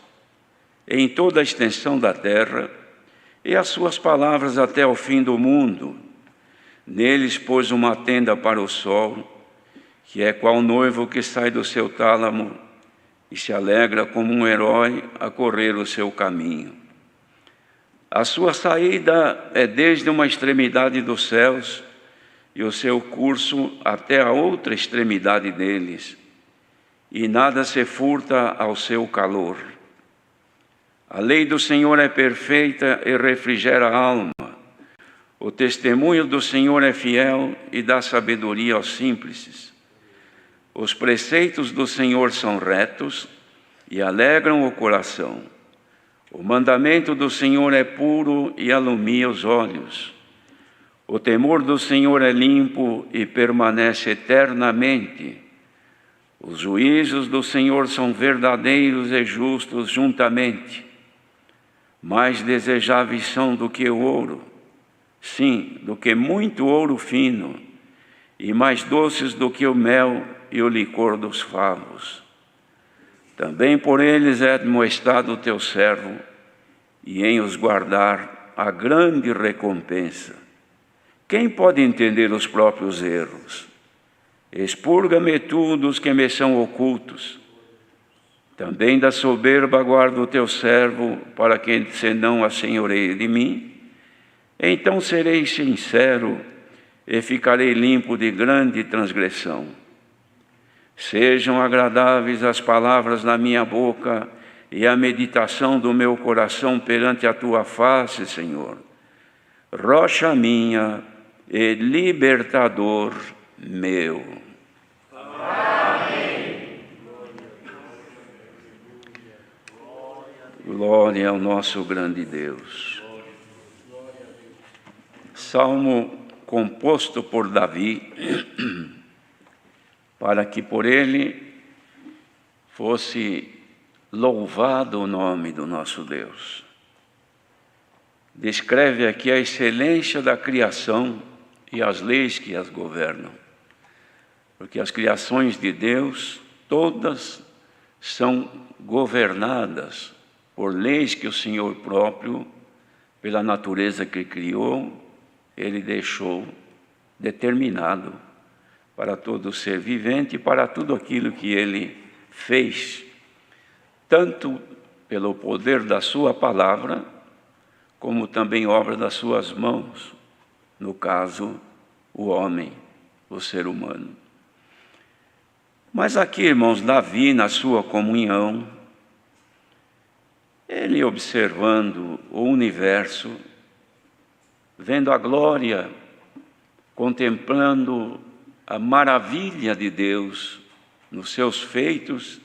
em toda a extensão da terra, e as suas palavras até o fim do mundo. Neles pôs uma tenda para o sol, que é qual noivo que sai do seu tálamo e se alegra como um herói a correr o seu caminho. A sua saída é desde uma extremidade dos céus e o seu curso até a outra extremidade deles, e nada se furta ao seu calor. A lei do Senhor é perfeita e refrigera a alma. O testemunho do Senhor é fiel e dá sabedoria aos simples. Os preceitos do Senhor são retos e alegram o coração. O mandamento do Senhor é puro e alumia os olhos. O temor do Senhor é limpo e permanece eternamente. Os juízos do Senhor são verdadeiros e justos juntamente. Mais desejáveis são do que o ouro, sim, do que muito ouro fino, e mais doces do que o mel e o licor dos favos. Também por eles é admoestado o teu servo, e em os guardar a grande recompensa. Quem pode entender os próprios erros? Expurga-me tu dos que me são ocultos. Também da soberba guarda o teu servo, para que se não assenhoreie de mim. Então serei sincero e ficarei limpo de grande transgressão. Sejam agradáveis as palavras na minha boca e a meditação do meu coração perante a tua face, Senhor. Rocha minha e libertador meu. Amém. Glória ao nosso grande Deus. Salmo composto por Davi, para que por ele fosse louvado o nome do nosso Deus. Descreve aqui a excelência da criação e as leis que as governam, porque as criações de Deus todas são governadas por leis que o Senhor próprio, pela natureza que criou, Ele deixou determinado para todo ser vivente e para tudo aquilo que Ele fez, tanto pelo poder da sua palavra, como também obra das suas mãos, no caso, o homem, o ser humano. Mas aqui, irmãos, Davi, na sua comunhão, ele observando o universo, vendo a glória, contemplando a maravilha de Deus nos seus feitos,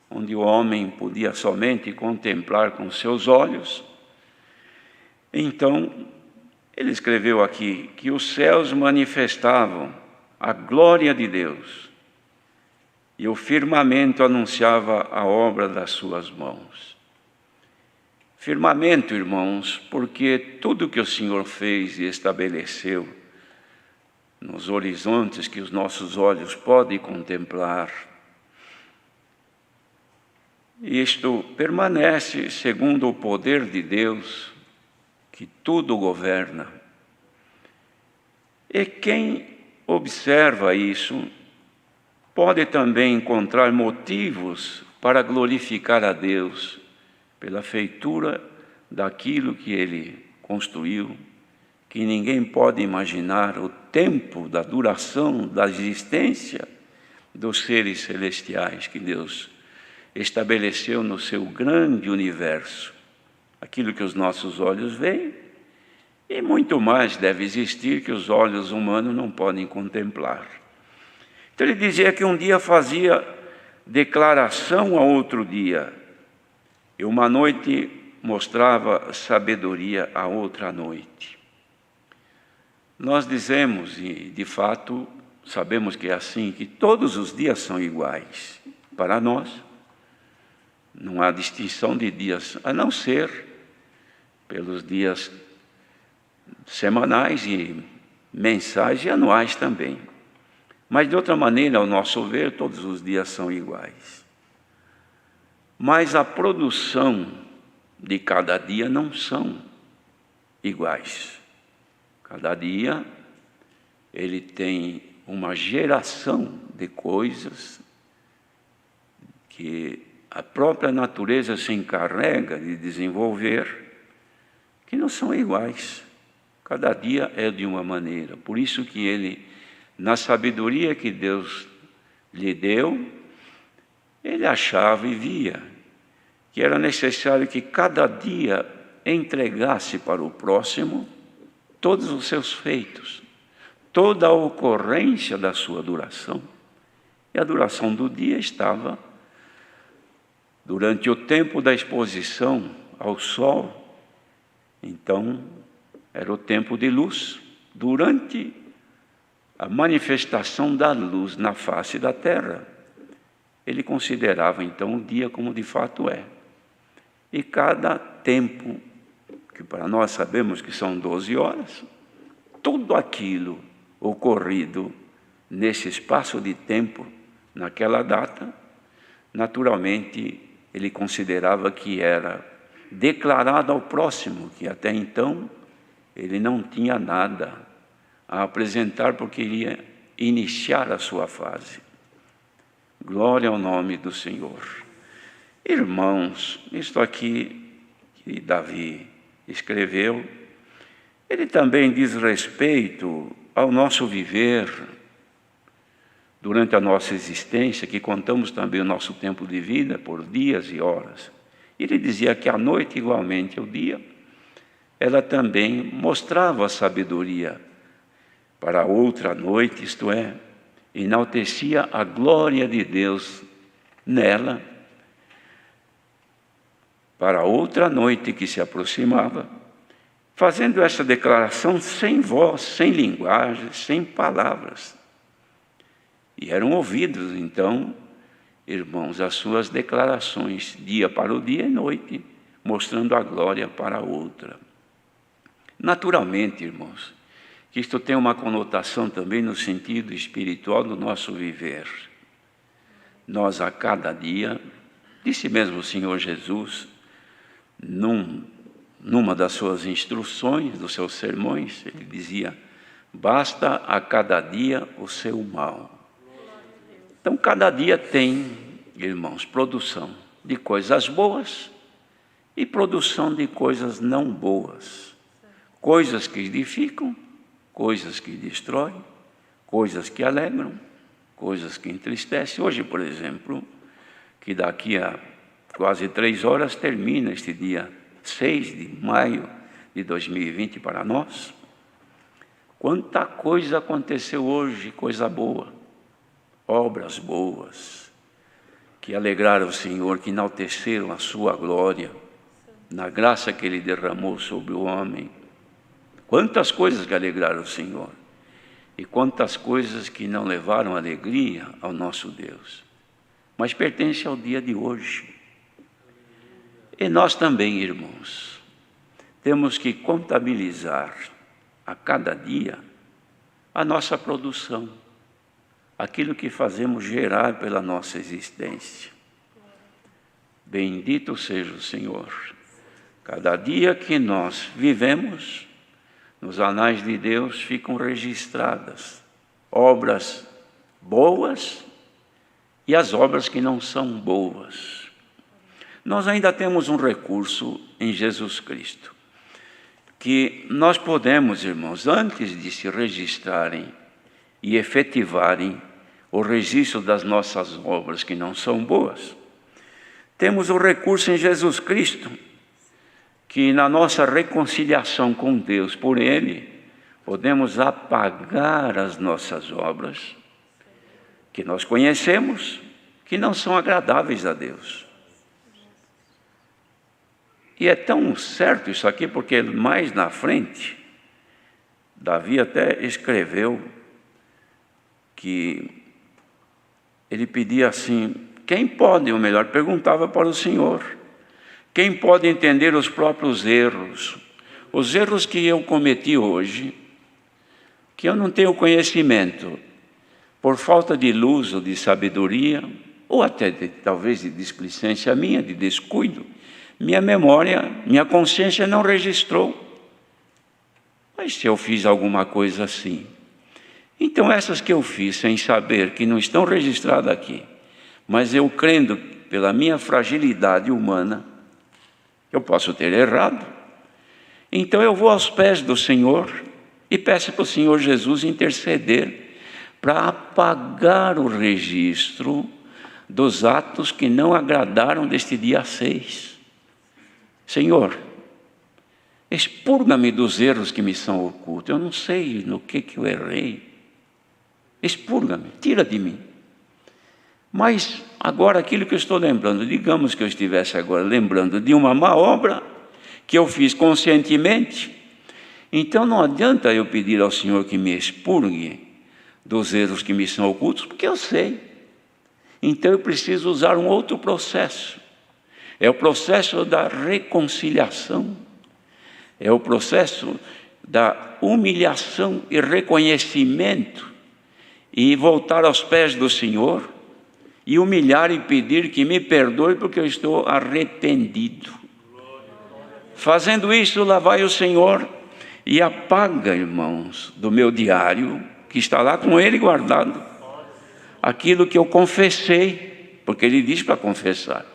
onde o homem podia somente contemplar com seus olhos. Então, ele escreveu aqui que os céus manifestavam a glória de Deus e o firmamento anunciava a obra das suas mãos. Firmamento, irmãos, porque tudo que o Senhor fez e estabeleceu nos horizontes que os nossos olhos podem contemplar, isto permanece segundo o poder de Deus, que tudo governa. E quem observa isso pode também encontrar motivos para glorificar a Deus pela feitura daquilo que Ele construiu, que ninguém pode imaginar o tempo da duração da existência dos seres celestiais que Deus estabeleceu no seu grande universo. Aquilo que os nossos olhos veem, e muito mais deve existir que os olhos humanos não podem contemplar. Então ele dizia que um dia fazia declaração a outro dia, e uma noite mostrava sabedoria a outra noite. Nós dizemos, e de fato sabemos que é assim, que todos os dias são iguais para nós. Não há distinção de dias, a não ser pelos dias semanais e mensais e anuais também. Mas, de outra maneira, ao nosso ver, todos os dias são iguais. Mas a produção de cada dia não são iguais. Cada dia ele tem uma geração de coisas que a própria natureza se encarrega de desenvolver, que não são iguais. Cada dia é de uma maneira. Por isso que ele, na sabedoria que Deus lhe deu, ele achava e via que era necessário que cada dia entregasse para o próximo todos os seus feitos, toda a ocorrência da sua duração. E a duração do dia estava durante o tempo da exposição ao sol. Então, era o tempo de luz, durante a manifestação da luz na face da terra. Ele considerava, então, o dia como de fato é. E cada tempo, que para nós sabemos que são 12 horas, tudo aquilo ocorrido nesse espaço de tempo, naquela data, naturalmente ele considerava que era declarado ao próximo, que até então ele não tinha nada a apresentar, porque iria iniciar a sua fase. Glória ao nome do Senhor. Irmãos, isto aqui que Davi escreveu, ele também diz respeito ao nosso viver durante a nossa existência, que contamos também o nosso tempo de vida por dias e horas. Ele dizia que a noite, igualmente ao dia, ela também mostrava a sabedoria para outra noite, isto é, enaltecia a glória de Deus nela, para outra noite que se aproximava, fazendo essa declaração sem voz, sem linguagem, sem palavras. E eram ouvidos, então, irmãos, as suas declarações, dia para o dia e noite, mostrando a glória para a outra. Naturalmente, irmãos, que isto tem uma conotação também no sentido espiritual do nosso viver. nós a cada dia, disse mesmo o Senhor Jesus, numa das suas instruções, dos seus sermões, ele dizia: basta a cada dia o seu mal. Então, cada dia tem, irmãos, produção de coisas boas e produção de coisas não boas. Coisas que edificam, coisas que destroem, coisas que alegram, coisas que entristecem. Hoje, por exemplo, que daqui a quase 3 horas termina este dia 6 de maio de 2020 para nós. Quanta coisa aconteceu hoje, coisa boa, obras boas, que alegraram o Senhor, que enalteceram a sua glória, na graça que Ele derramou sobre o homem. Quantas coisas que alegraram o Senhor, e quantas coisas que não levaram alegria ao nosso Deus, mas pertence ao dia de hoje. E nós também, irmãos, temos que contabilizar a cada dia a nossa produção, aquilo que fazemos gerar pela nossa existência. Bendito seja o Senhor. Cada dia que nós vivemos, nos anais de Deus ficam registradas obras boas e as obras que não são boas. Nós ainda temos um recurso em Jesus Cristo, que nós podemos, irmãos, antes de se registrarem e efetivarem o registro das nossas obras que não são boas, temos o recurso em Jesus Cristo, que na nossa reconciliação com Deus, por Ele, podemos apagar as nossas obras, que nós conhecemos, que não são agradáveis a Deus. E é tão certo isso aqui, porque mais na frente, Davi até escreveu que ele pedia assim: quem pode, ou melhor, perguntava para o Senhor, quem pode entender os próprios erros? Os erros que eu cometi hoje, que eu não tenho conhecimento, por falta de luz ou de sabedoria, ou até talvez de displicência minha, de descuido, minha memória, minha consciência não registrou. Mas se eu fiz alguma coisa assim, então essas que eu fiz sem saber, que não estão registradas aqui, mas eu crendo pela minha fragilidade humana, eu posso ter errado. Então eu vou aos pés do Senhor e peço para o Senhor Jesus interceder para apagar o registro dos atos que não agradaram deste dia 6. Senhor, expurga-me dos erros que me são ocultos. Eu não sei no que eu errei. Expurga-me, tira de mim. Mas agora aquilo que eu estou lembrando, digamos que eu estivesse agora lembrando de uma má obra que eu fiz conscientemente, então não adianta eu pedir ao Senhor que me expurgue dos erros que me são ocultos, porque eu sei. Então eu preciso usar um outro processo. É o processo da reconciliação. É o processo da humilhação e reconhecimento, e voltar aos pés do Senhor e humilhar e pedir que me perdoe porque eu estou arrependido. Fazendo isso, lá vai o Senhor e apaga, irmãos, do meu diário, que está lá com Ele guardado, aquilo que eu confessei, porque Ele diz para confessar.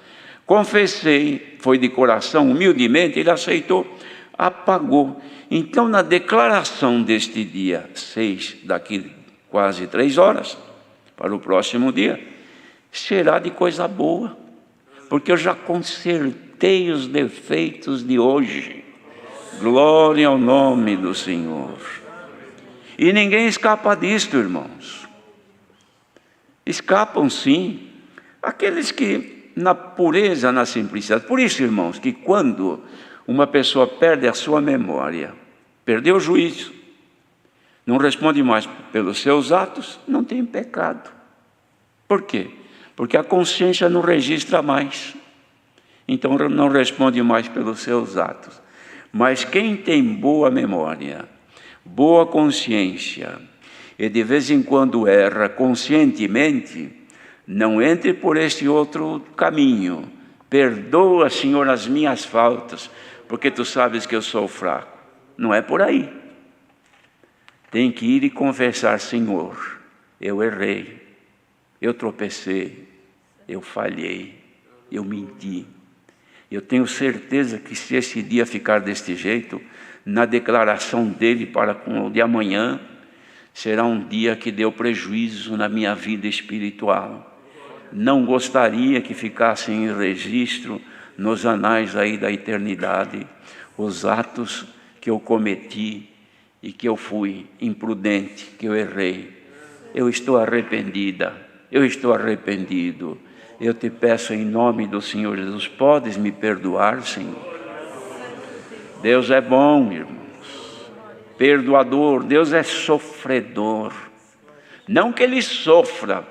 Confessei, foi de coração, humildemente, Ele aceitou, apagou. Então, na declaração deste dia 6, daqui quase 3 horas, para o próximo dia, será de coisa boa, porque eu já consertei os defeitos de hoje. Glória ao nome do Senhor. E ninguém escapa disto, irmãos. Escapam sim aqueles que na pureza, na simplicidade. Por isso, irmãos, que quando uma pessoa perde a sua memória, perdeu o juízo, não responde mais pelos seus atos, não tem pecado. Por quê? Porque a consciência não registra mais, então não responde mais pelos seus atos. Mas quem tem boa memória, boa consciência, e de vez em quando erra conscientemente, não entre por este outro caminho. Perdoa, Senhor, as minhas faltas, porque Tu sabes que eu sou fraco. Não é por aí. Tem que ir e confessar: Senhor, eu errei, eu tropecei, eu falhei, eu menti. Eu tenho certeza que se esse dia ficar deste jeito, na declaração dele para com o de amanhã, será um dia que deu prejuízo na minha vida espiritual. Não gostaria que ficasse em registro nos anais aí da eternidade os atos que eu cometi e que eu fui imprudente, que eu errei. Eu estou arrependida, eu estou arrependido. Eu te peço em nome do Senhor Jesus, podes me perdoar, Senhor? Deus é bom, irmãos, perdoador. Deus é sofredor. Não que Ele sofra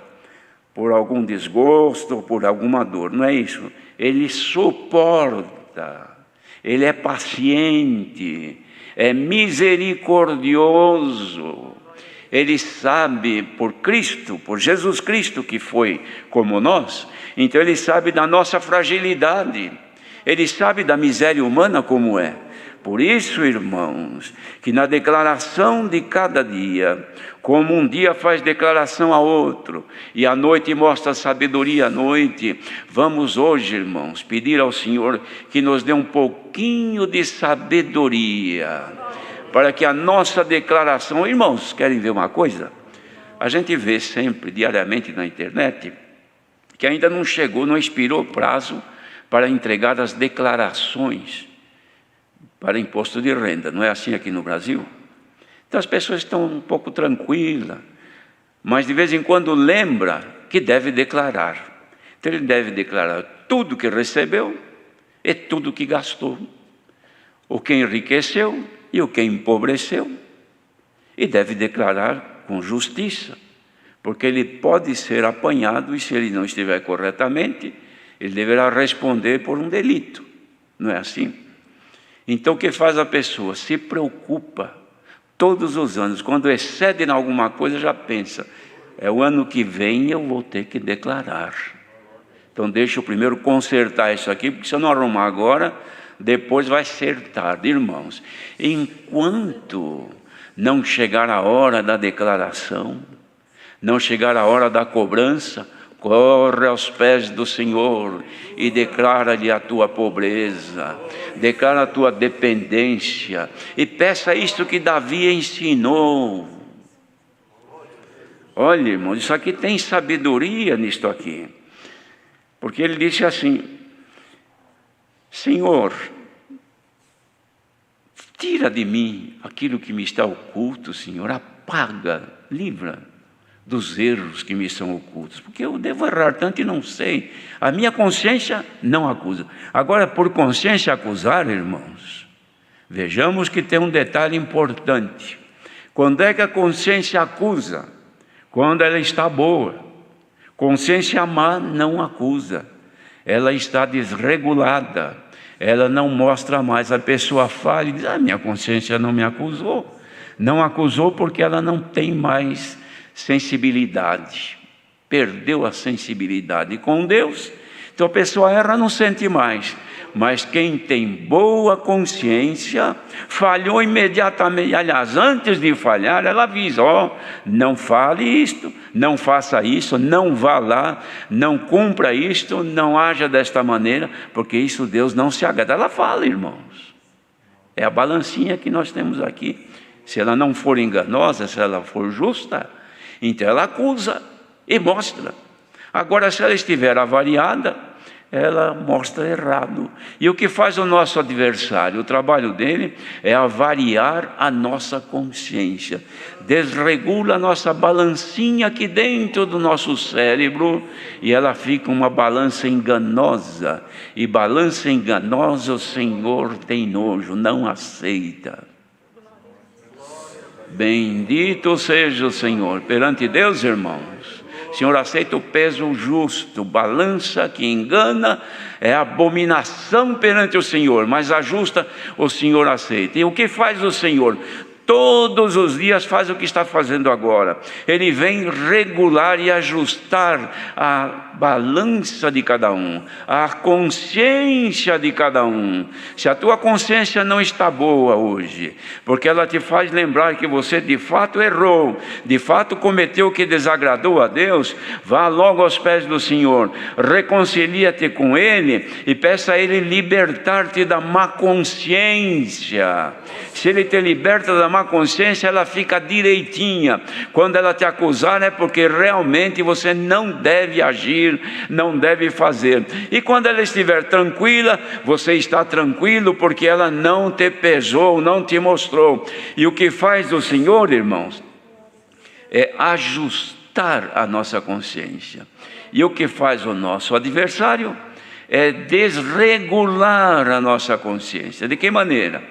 por algum desgosto ou por alguma dor, não é isso. Ele suporta, Ele é paciente, é misericordioso. Ele sabe, por Cristo, por Jesus Cristo, que foi como nós, então Ele sabe da nossa fragilidade, Ele sabe da miséria humana como é. Por isso, irmãos, que na declaração de cada dia, como um dia faz declaração a outro, e à noite mostra sabedoria à noite, vamos hoje, irmãos, pedir ao Senhor que nos dê um pouquinho de sabedoria, para que a nossa declaração... Irmãos, querem ver uma coisa? A gente vê sempre, diariamente na internet, que ainda não chegou, não expirou o prazo para entregar as declarações para imposto de renda. Não é assim aqui no Brasil? Então as pessoas estão um pouco tranquilas, mas de vez em quando lembra que deve declarar. Então ele deve declarar tudo que recebeu e tudo que gastou, o que enriqueceu e o que empobreceu, e deve declarar com justiça, porque ele pode ser apanhado, e se ele não estiver corretamente, ele deverá responder por um delito. Não é assim? Então o que faz a pessoa? Se preocupa todos os anos, quando excede em alguma coisa, já pensa: é o ano que vem eu vou ter que declarar. Então deixa eu primeiro consertar isso aqui, porque se eu não arrumar agora, depois vai ser tarde. Irmãos, enquanto não chegar a hora da declaração, não chegar a hora da cobrança, corre aos pés do Senhor e declara-lhe a tua pobreza, declara a tua dependência, e peça isto que Davi ensinou. Olha, irmãos, isso aqui tem sabedoria nisto aqui, porque ele disse assim: Senhor, tira de mim aquilo que me está oculto, Senhor, apaga, livra dos erros que me são ocultos, porque eu devo errar tanto e não sei. A minha consciência não acusa. Agora, por consciência acusar, irmãos, vejamos que tem um detalhe importante. Quando é que a consciência acusa? Quando ela está boa. Consciência má não acusa, ela está desregulada, ela não mostra mais. A pessoa fala e diz: minha consciência não me acusou. Não acusou porque ela não tem mais sensibilidade, perdeu a sensibilidade com Deus. Então a pessoa erra, não sente mais. Mas quem tem boa consciência, falhou imediatamente. Aliás, antes de falhar, ela avisa: não fale isto, não faça isso, não vá lá, não cumpra isto, não haja desta maneira, porque isso Deus não se agrada. Ela fala, irmãos. É a balancinha que nós temos aqui. Se ela não for enganosa, se ela for justa, então ela acusa e mostra. Agora, se ela estiver avariada, ela mostra errado. E o que faz o nosso adversário? O trabalho dele é avariar a nossa consciência, desregula a nossa balancinha aqui dentro do nosso cérebro, e ela fica uma balança enganosa. E balança enganosa o Senhor tem nojo, não aceita. Bendito seja o Senhor. Perante Deus, irmãos, o Senhor aceita o peso justo. Balança que engana é abominação perante o Senhor, mas a justa o Senhor aceita. E o que faz o Senhor? Todos os dias faz o que está fazendo agora. Ele vem regular e ajustar a balança de cada um, a consciência de cada um. Se a tua consciência não está boa hoje, porque ela te faz lembrar que você de fato errou, de fato cometeu o que desagradou a Deus, vá logo aos pés do Senhor, reconcilia-te com Ele e peça a Ele libertar-te da má consciência. Se Ele te liberta da má consciência, ela fica direitinha. Quando ela te acusar, é porque realmente você não deve agir, não deve fazer. E quando ela estiver tranquila, você está tranquilo, porque ela não te pesou, não te mostrou. E o que faz o Senhor, irmãos, é ajustar a nossa consciência. E o que faz o nosso adversário é desregular a nossa consciência. De que maneira?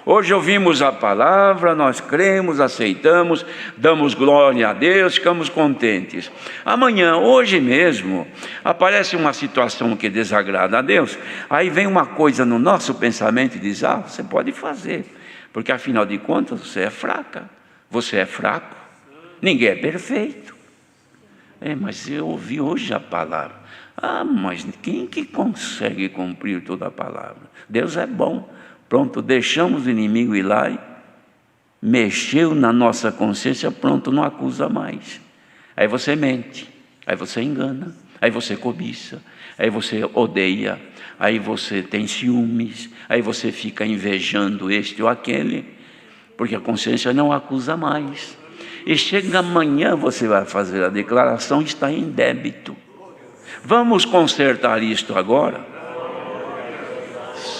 Hoje ouvimos a palavra, nós cremos, aceitamos, damos glória a Deus, ficamos contentes. Amanhã, hoje mesmo, aparece uma situação que desagrada a Deus, aí vem uma coisa no nosso pensamento e diz: você pode fazer, porque afinal de contas você é fraca, você é fraco, ninguém é perfeito. Mas eu ouvi hoje a palavra. Mas quem que consegue cumprir toda a palavra? Deus é bom. Pronto, deixamos o inimigo ir lá e mexeu na nossa consciência, pronto, não acusa mais. Aí você mente, aí você engana, aí você cobiça, aí você odeia, aí você tem ciúmes, aí você fica invejando este ou aquele, porque a consciência não acusa mais. E chega amanhã, você vai fazer a declaração, está em débito. Vamos consertar isto agora?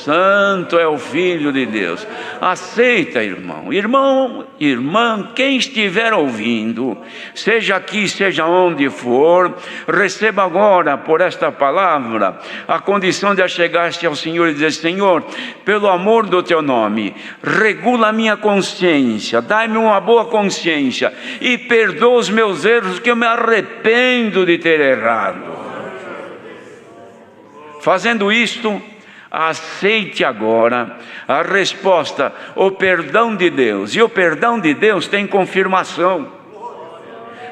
Santo é o Filho de Deus. Aceita, irmão, irmã, quem estiver ouvindo, seja aqui, seja onde for, receba agora por esta palavra a condição de achegar-se ao Senhor e dizer: Senhor, pelo amor do teu nome, regula a minha consciência, dai-me uma boa consciência e perdoa os meus erros, que eu me arrependo de ter errado. Fazendo isto, aceite agora a resposta, o perdão de Deus. E o perdão de Deus tem confirmação.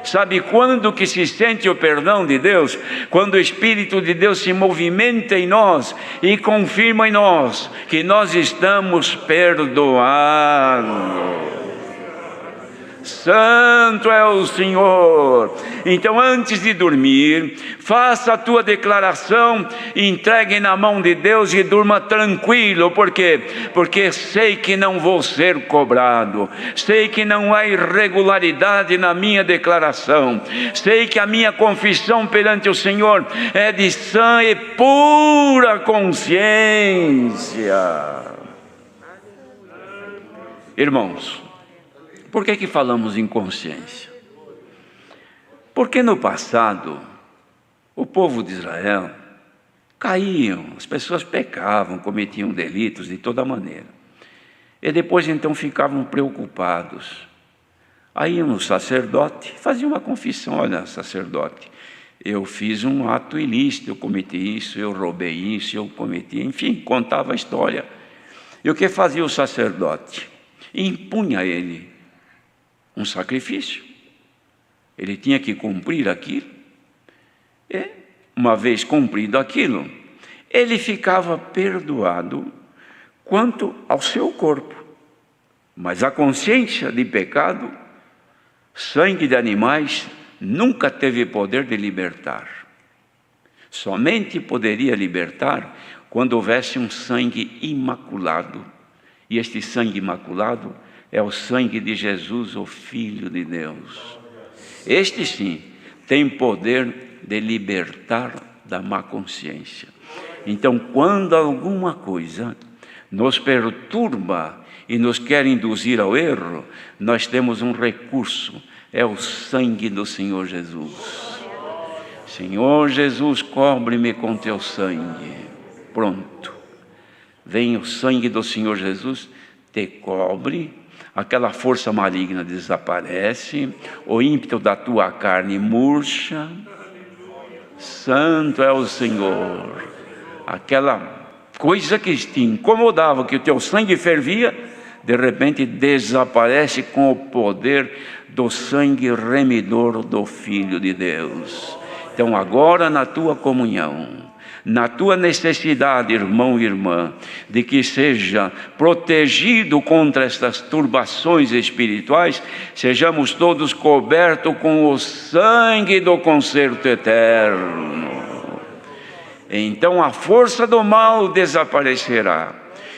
Sabe quando que se sente o perdão de Deus? Quando o Espírito de Deus se movimenta em nós e confirma em nós que nós estamos perdoados. Santo é o Senhor. Então, antes de dormir, faça a tua declaração, entregue na mão de Deus e durma tranquilo. Por quê? Porque sei que não vou ser cobrado, sei que não há irregularidade na minha declaração, sei que a minha confissão perante o Senhor é de sã e pura consciência. Irmãos, por que falamos em consciência? Porque no passado, o povo de Israel caíam, as pessoas pecavam, cometiam delitos de toda maneira. E depois então ficavam preocupados. Aí um sacerdote fazia uma confissão: olha, sacerdote, eu fiz um ato ilícito, eu cometi isso, eu roubei isso, eu cometi, enfim, contava a história. E o que fazia o sacerdote? Impunha a ele um sacrifício. Ele tinha que cumprir aquilo. E, uma vez cumprido aquilo, ele ficava perdoado quanto ao seu corpo. Mas a consciência de pecado, sangue de animais, nunca teve poder de libertar. Somente poderia libertar quando houvesse um sangue imaculado. E este sangue imaculado é o sangue de Jesus, o Filho de Deus. Este sim tem poder de libertar da má consciência. Então, quando alguma coisa nos perturba e nos quer induzir ao erro, nós temos um recurso: é o sangue do Senhor Jesus. Senhor Jesus, cobre-me com teu sangue. Pronto. Vem o sangue do Senhor Jesus, te cobre. Aquela força maligna desaparece, o ímpeto da tua carne murcha. Santo é o Senhor. Aquela coisa que te incomodava, que o teu sangue fervia, de repente desaparece com o poder do sangue remidor do Filho de Deus. Então agora na tua comunhão, na tua necessidade, irmão e irmã, de que seja protegido contra estas turbações espirituais, sejamos todos cobertos com o sangue do concerto eterno. Então a força do mal desaparecerá,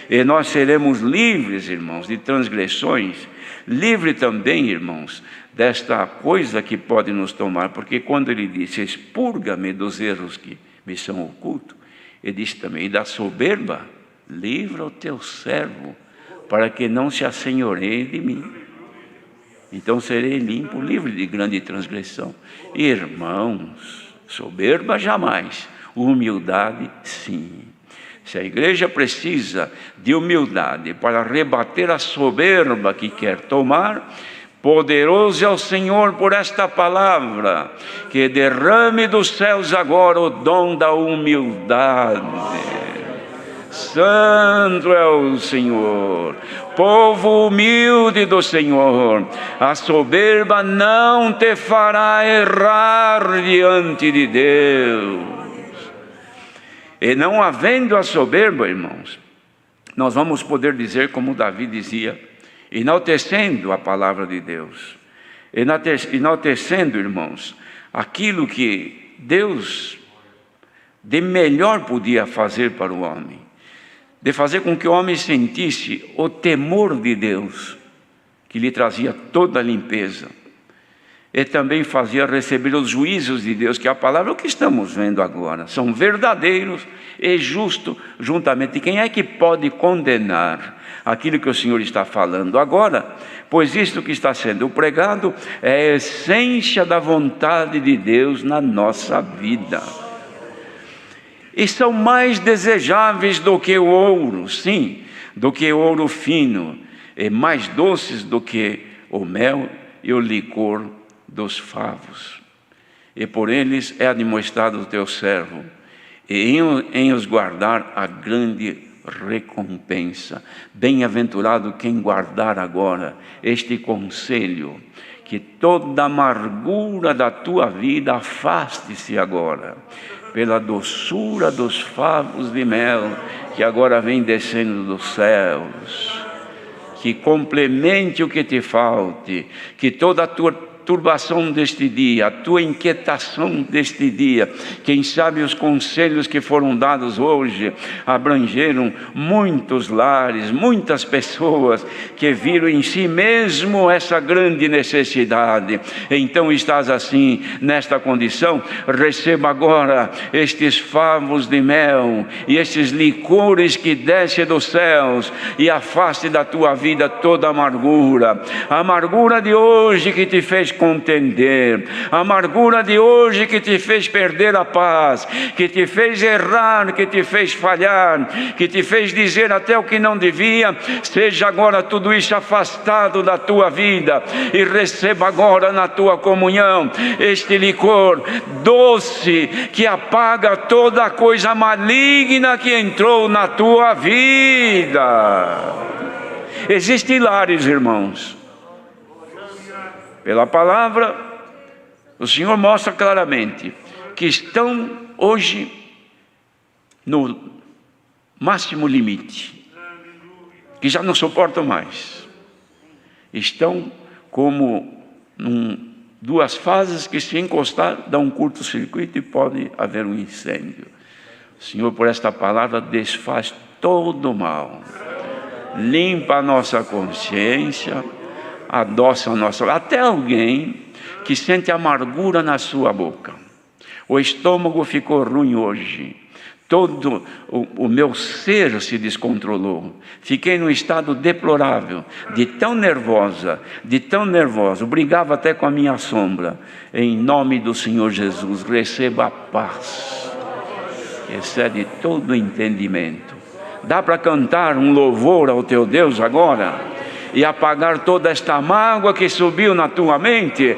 e nós seremos livres, irmãos, de transgressões, livre também, irmãos, desta coisa que pode nos tomar, porque quando ele disse, expurga-me dos erros que me são ocultos, ele disse também, e da soberba, livra o teu servo, para que não se assenhoreie de mim. Então serei limpo, livre de grande transgressão. Irmãos, soberba jamais, humildade sim. Se a igreja precisa de humildade para rebater a soberba que quer tomar, poderoso é o Senhor por esta palavra, que derrame dos céus agora o dom da humildade. Santo é o Senhor, povo humilde do Senhor, a soberba não te fará errar diante de Deus. E não havendo a soberba, irmãos, nós vamos poder dizer como Davi dizia, enaltecendo a palavra de Deus, enaltecendo, irmãos, aquilo que Deus de melhor podia fazer para o homem, de fazer com que o homem sentisse o temor de Deus, que lhe trazia toda a limpeza, e também fazia receber os juízos de Deus, que a palavra é o que estamos vendo agora, são verdadeiros e justos juntamente. Quem é que pode condenar aquilo que o Senhor está falando agora? Pois isto que está sendo pregado é a essência da vontade de Deus na nossa vida. E são mais desejáveis do que o ouro, sim, do que o ouro fino, e mais doces do que o mel e o licor dos favos. E por eles é admoestado o teu servo, e em os guardar a grande recompensa. Bem-aventurado quem guardar agora este conselho, que toda amargura da tua vida afaste-se agora, pela doçura dos favos de mel, que agora vem descendo dos céus, que complemente o que te falte, que toda a tua turbação deste dia, a tua inquietação deste dia, quem sabe os conselhos que foram dados hoje abrangeram muitos lares, muitas pessoas que viram em si mesmo essa grande necessidade. Então estás assim, nesta condição, receba agora estes favos de mel e estes licores que descem dos céus, e afaste da tua vida toda a amargura de hoje que te fez contender, a amargura de hoje que te fez perder a paz, que te fez errar, que te fez falhar, que te fez dizer até o que não devia, seja agora tudo isso afastado da tua vida, e receba agora na tua comunhão este licor doce que apaga toda a coisa maligna que entrou na tua vida. Existem lares, irmãos, pela palavra, o Senhor mostra claramente que estão hoje no máximo limite, que já não suportam mais. Estão como duas fases que, se encostar, dá um curto-circuito e pode haver um incêndio. O Senhor, por esta palavra, desfaz todo o mal, limpa a nossa consciência, adoça a nossa... Até alguém que sente amargura na sua boca, o estômago ficou ruim hoje, todo o meu ser se descontrolou, fiquei num estado deplorável, de tão nervosa, brigava até com a minha sombra. Em nome do Senhor Jesus, receba a paz, excede todo entendimento. Dá para cantar um louvor ao teu Deus agora? e apagar toda esta mágoa que subiu na tua mente.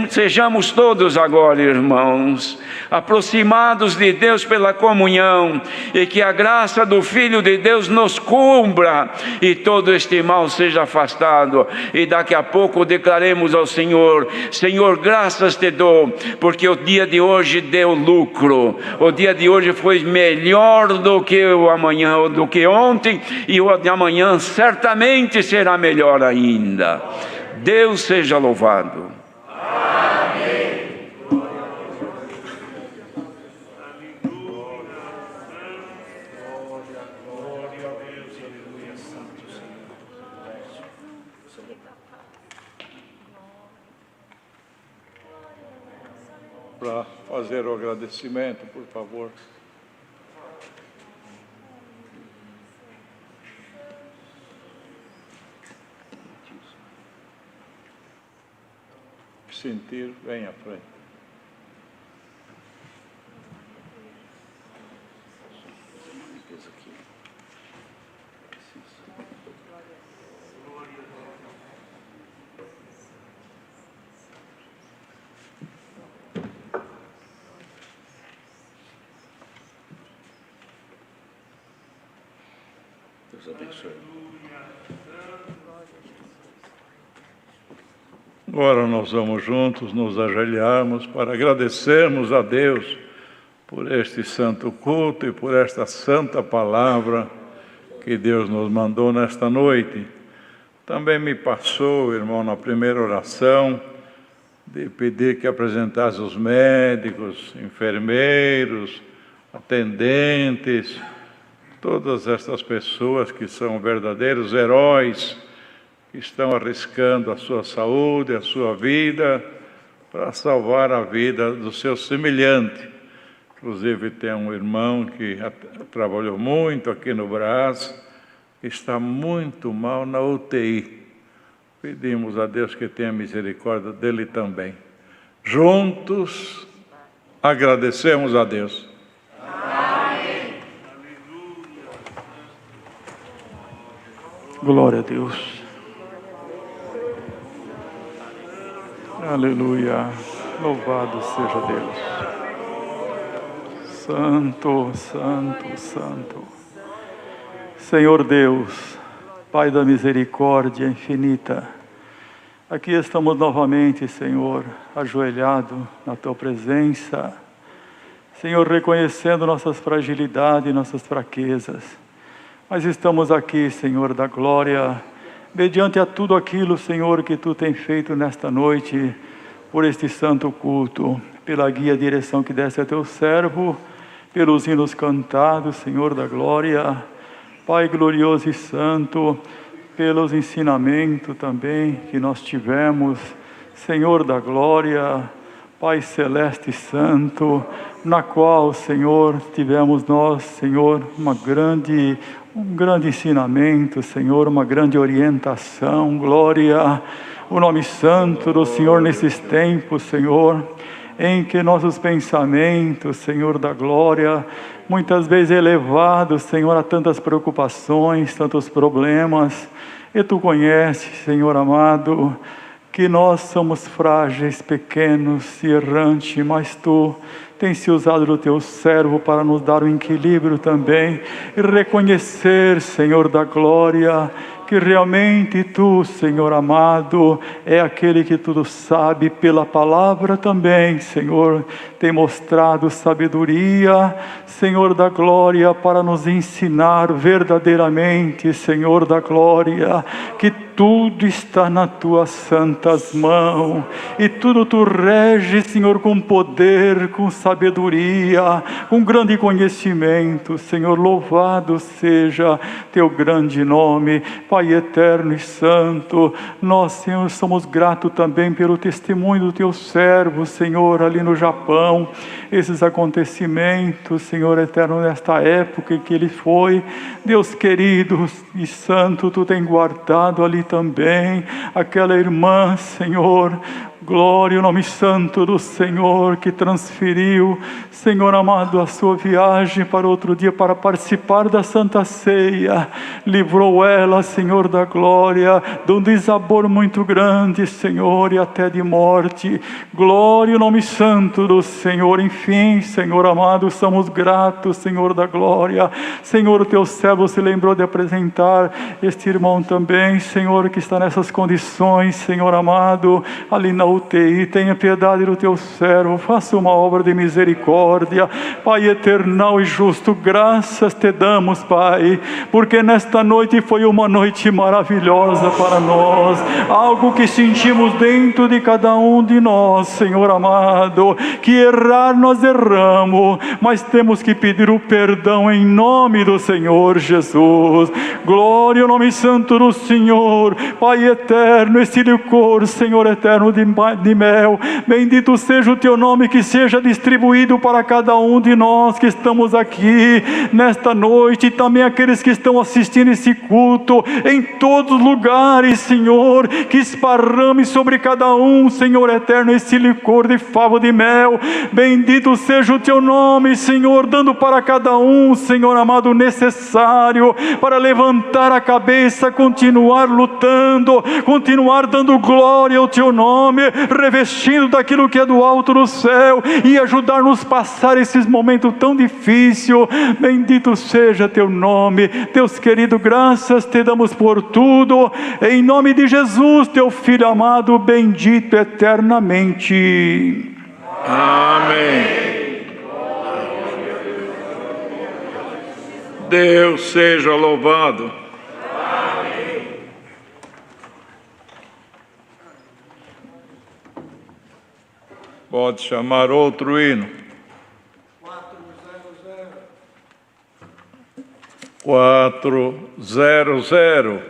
Sejamos todos agora, irmãos, aproximados de Deus pela comunhão, e que a graça do Filho de Deus nos cubra e todo este mal seja afastado. E daqui a pouco declaremos ao Senhor: Senhor, graças te dou, porque o dia de hoje deu lucro, o dia de hoje foi melhor do que o amanhã, do que ontem, e o de amanhã certamente será melhor ainda. Deus seja louvado. Para fazer o agradecimento, por favor. Sentir, vem à frente. Deus abençoe. Agora nós vamos juntos nos ajoelharmos para agradecermos a Deus por este santo culto e por esta santa palavra que Deus nos mandou nesta noite. Também me passou, irmão, na primeira oração, de pedir que apresentasse os médicos, enfermeiros, atendentes, todas estas pessoas que são verdadeiros heróis, que estão arriscando a sua saúde, a sua vida, para salvar a vida do seu semelhante. Inclusive tem um irmão que trabalhou muito aqui no Brás, que está muito mal na UTI. Pedimos a Deus que tenha misericórdia dele também. Juntos, agradecemos a Deus. Amém. Glória a Deus. Aleluia, louvado seja Deus. Santo, santo, santo. Senhor Deus, Pai da misericórdia infinita, aqui estamos novamente, Senhor, ajoelhados na Tua presença, Senhor, reconhecendo nossas fragilidades e nossas fraquezas, mas estamos aqui, Senhor da glória, mediante a tudo aquilo, Senhor, que Tu tem feito nesta noite, por este santo culto, pela guia e direção que deste a Teu servo, pelos hinos cantados, Senhor da glória, Pai glorioso e santo, pelos ensinamentos também que nós tivemos, Senhor da glória, Pai celeste e santo, na qual, Senhor, tivemos nós, Senhor, um grande ensinamento, Senhor, uma grande orientação, glória, o nome santo do Senhor nesses tempos, Senhor, em que nossos pensamentos, Senhor da glória, muitas vezes elevados, Senhor, a tantas preocupações, tantos problemas, e Tu conheces, Senhor amado, que nós somos frágeis, pequenos e errantes, mas Tu tens se usado do Teu servo para nos dar um equilíbrio também, e reconhecer, Senhor da glória, que realmente Tu, Senhor amado, é aquele que tudo sabe, pela palavra também, Senhor, tem mostrado sabedoria, Senhor da glória, para nos ensinar verdadeiramente, Senhor da glória, que tudo está nas Tuas santas mãos, e tudo Tu reges, Senhor, com poder, com sabedoria, com grande conhecimento, Senhor, louvado seja Teu grande nome, Pai eterno e santo. Nós, Senhor, somos gratos também pelo testemunho do Teu servo, Senhor, ali no Japão, esses acontecimentos, Senhor eterno, nesta época em que ele foi, Deus querido e santo, Tu tem guardado ali também aquela irmã, Senhor, Glória ao nome santo do Senhor, que transferiu, Senhor amado, a sua viagem para outro dia para participar da Santa Ceia. Livrou ela, Senhor da glória, de um desabor muito grande, Senhor, e até de morte. Glória ao nome santo do Senhor. Enfim, Senhor amado, somos gratos, Senhor da glória. Senhor, o teu servo se lembrou de apresentar este irmão também, Senhor, que está nessas condições, Senhor amado, ali na UTI. Tenha piedade do teu servo, faça uma obra de misericórdia. Pai eternal e justo, graças te damos, Pai, porque nesta noite foi uma noite maravilhosa para nós, algo que sentimos dentro de cada um de nós, Senhor amado, que errar nós erramos, mas temos que pedir o perdão em nome do Senhor Jesus. Glória ao nome santo do Senhor. Pai eterno, este licor, Senhor eterno, de mel, bendito seja o teu nome, que seja distribuído para cada um de nós que estamos aqui nesta noite, e também aqueles que estão assistindo esse culto em todos os lugares, Senhor, que esparrame sobre cada um, Senhor eterno, esse licor de favo de mel. Bendito seja o teu nome, Senhor, dando para cada um, Senhor amado, o necessário para levantar a cabeça, continuar lutando, continuar dando glória ao teu nome, revestindo daquilo que é do alto do céu, e ajudar-nos a passar esses momentos tão difíceis. Bendito seja teu nome, Deus querido, graças te damos por tudo, em nome de Jesus, teu Filho amado, bendito eternamente. Amém. Deus seja louvado. Pode chamar outro hino. 400.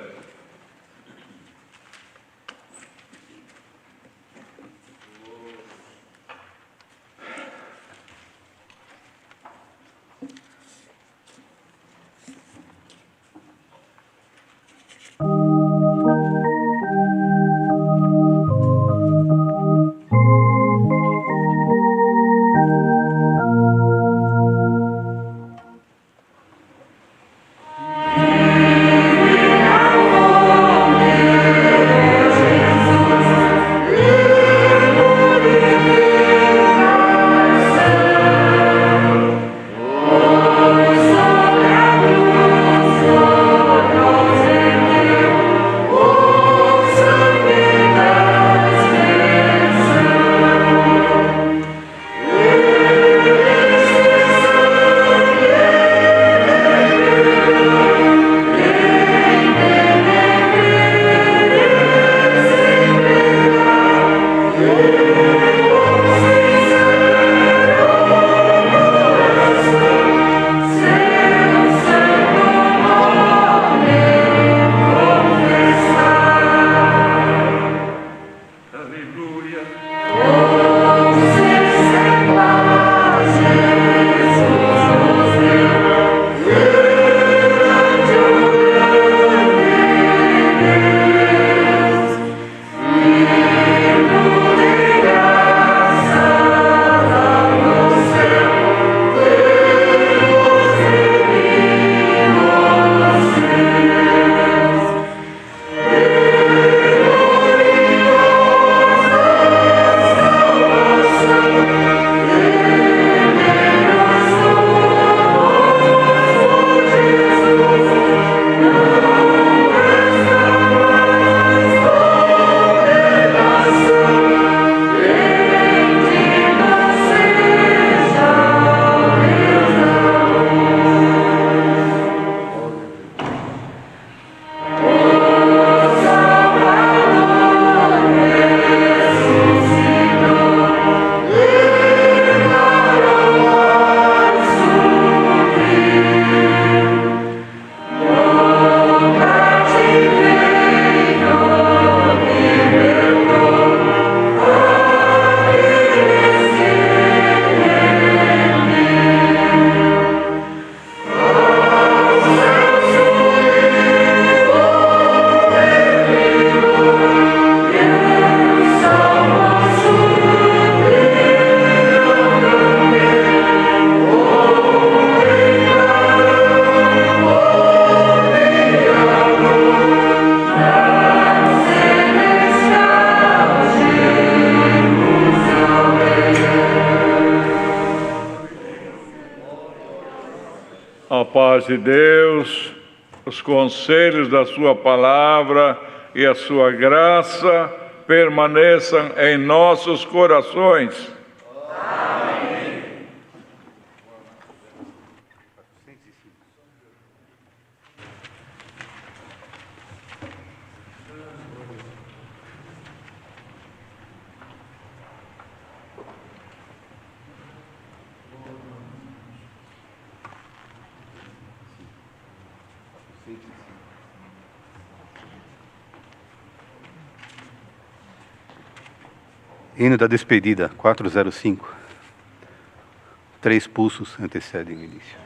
paz de Deus, os conselhos da sua palavra e a sua graça permaneçam em nossos corações. Amém. Hino da despedida, 405. 3 pulsos antecedem o início.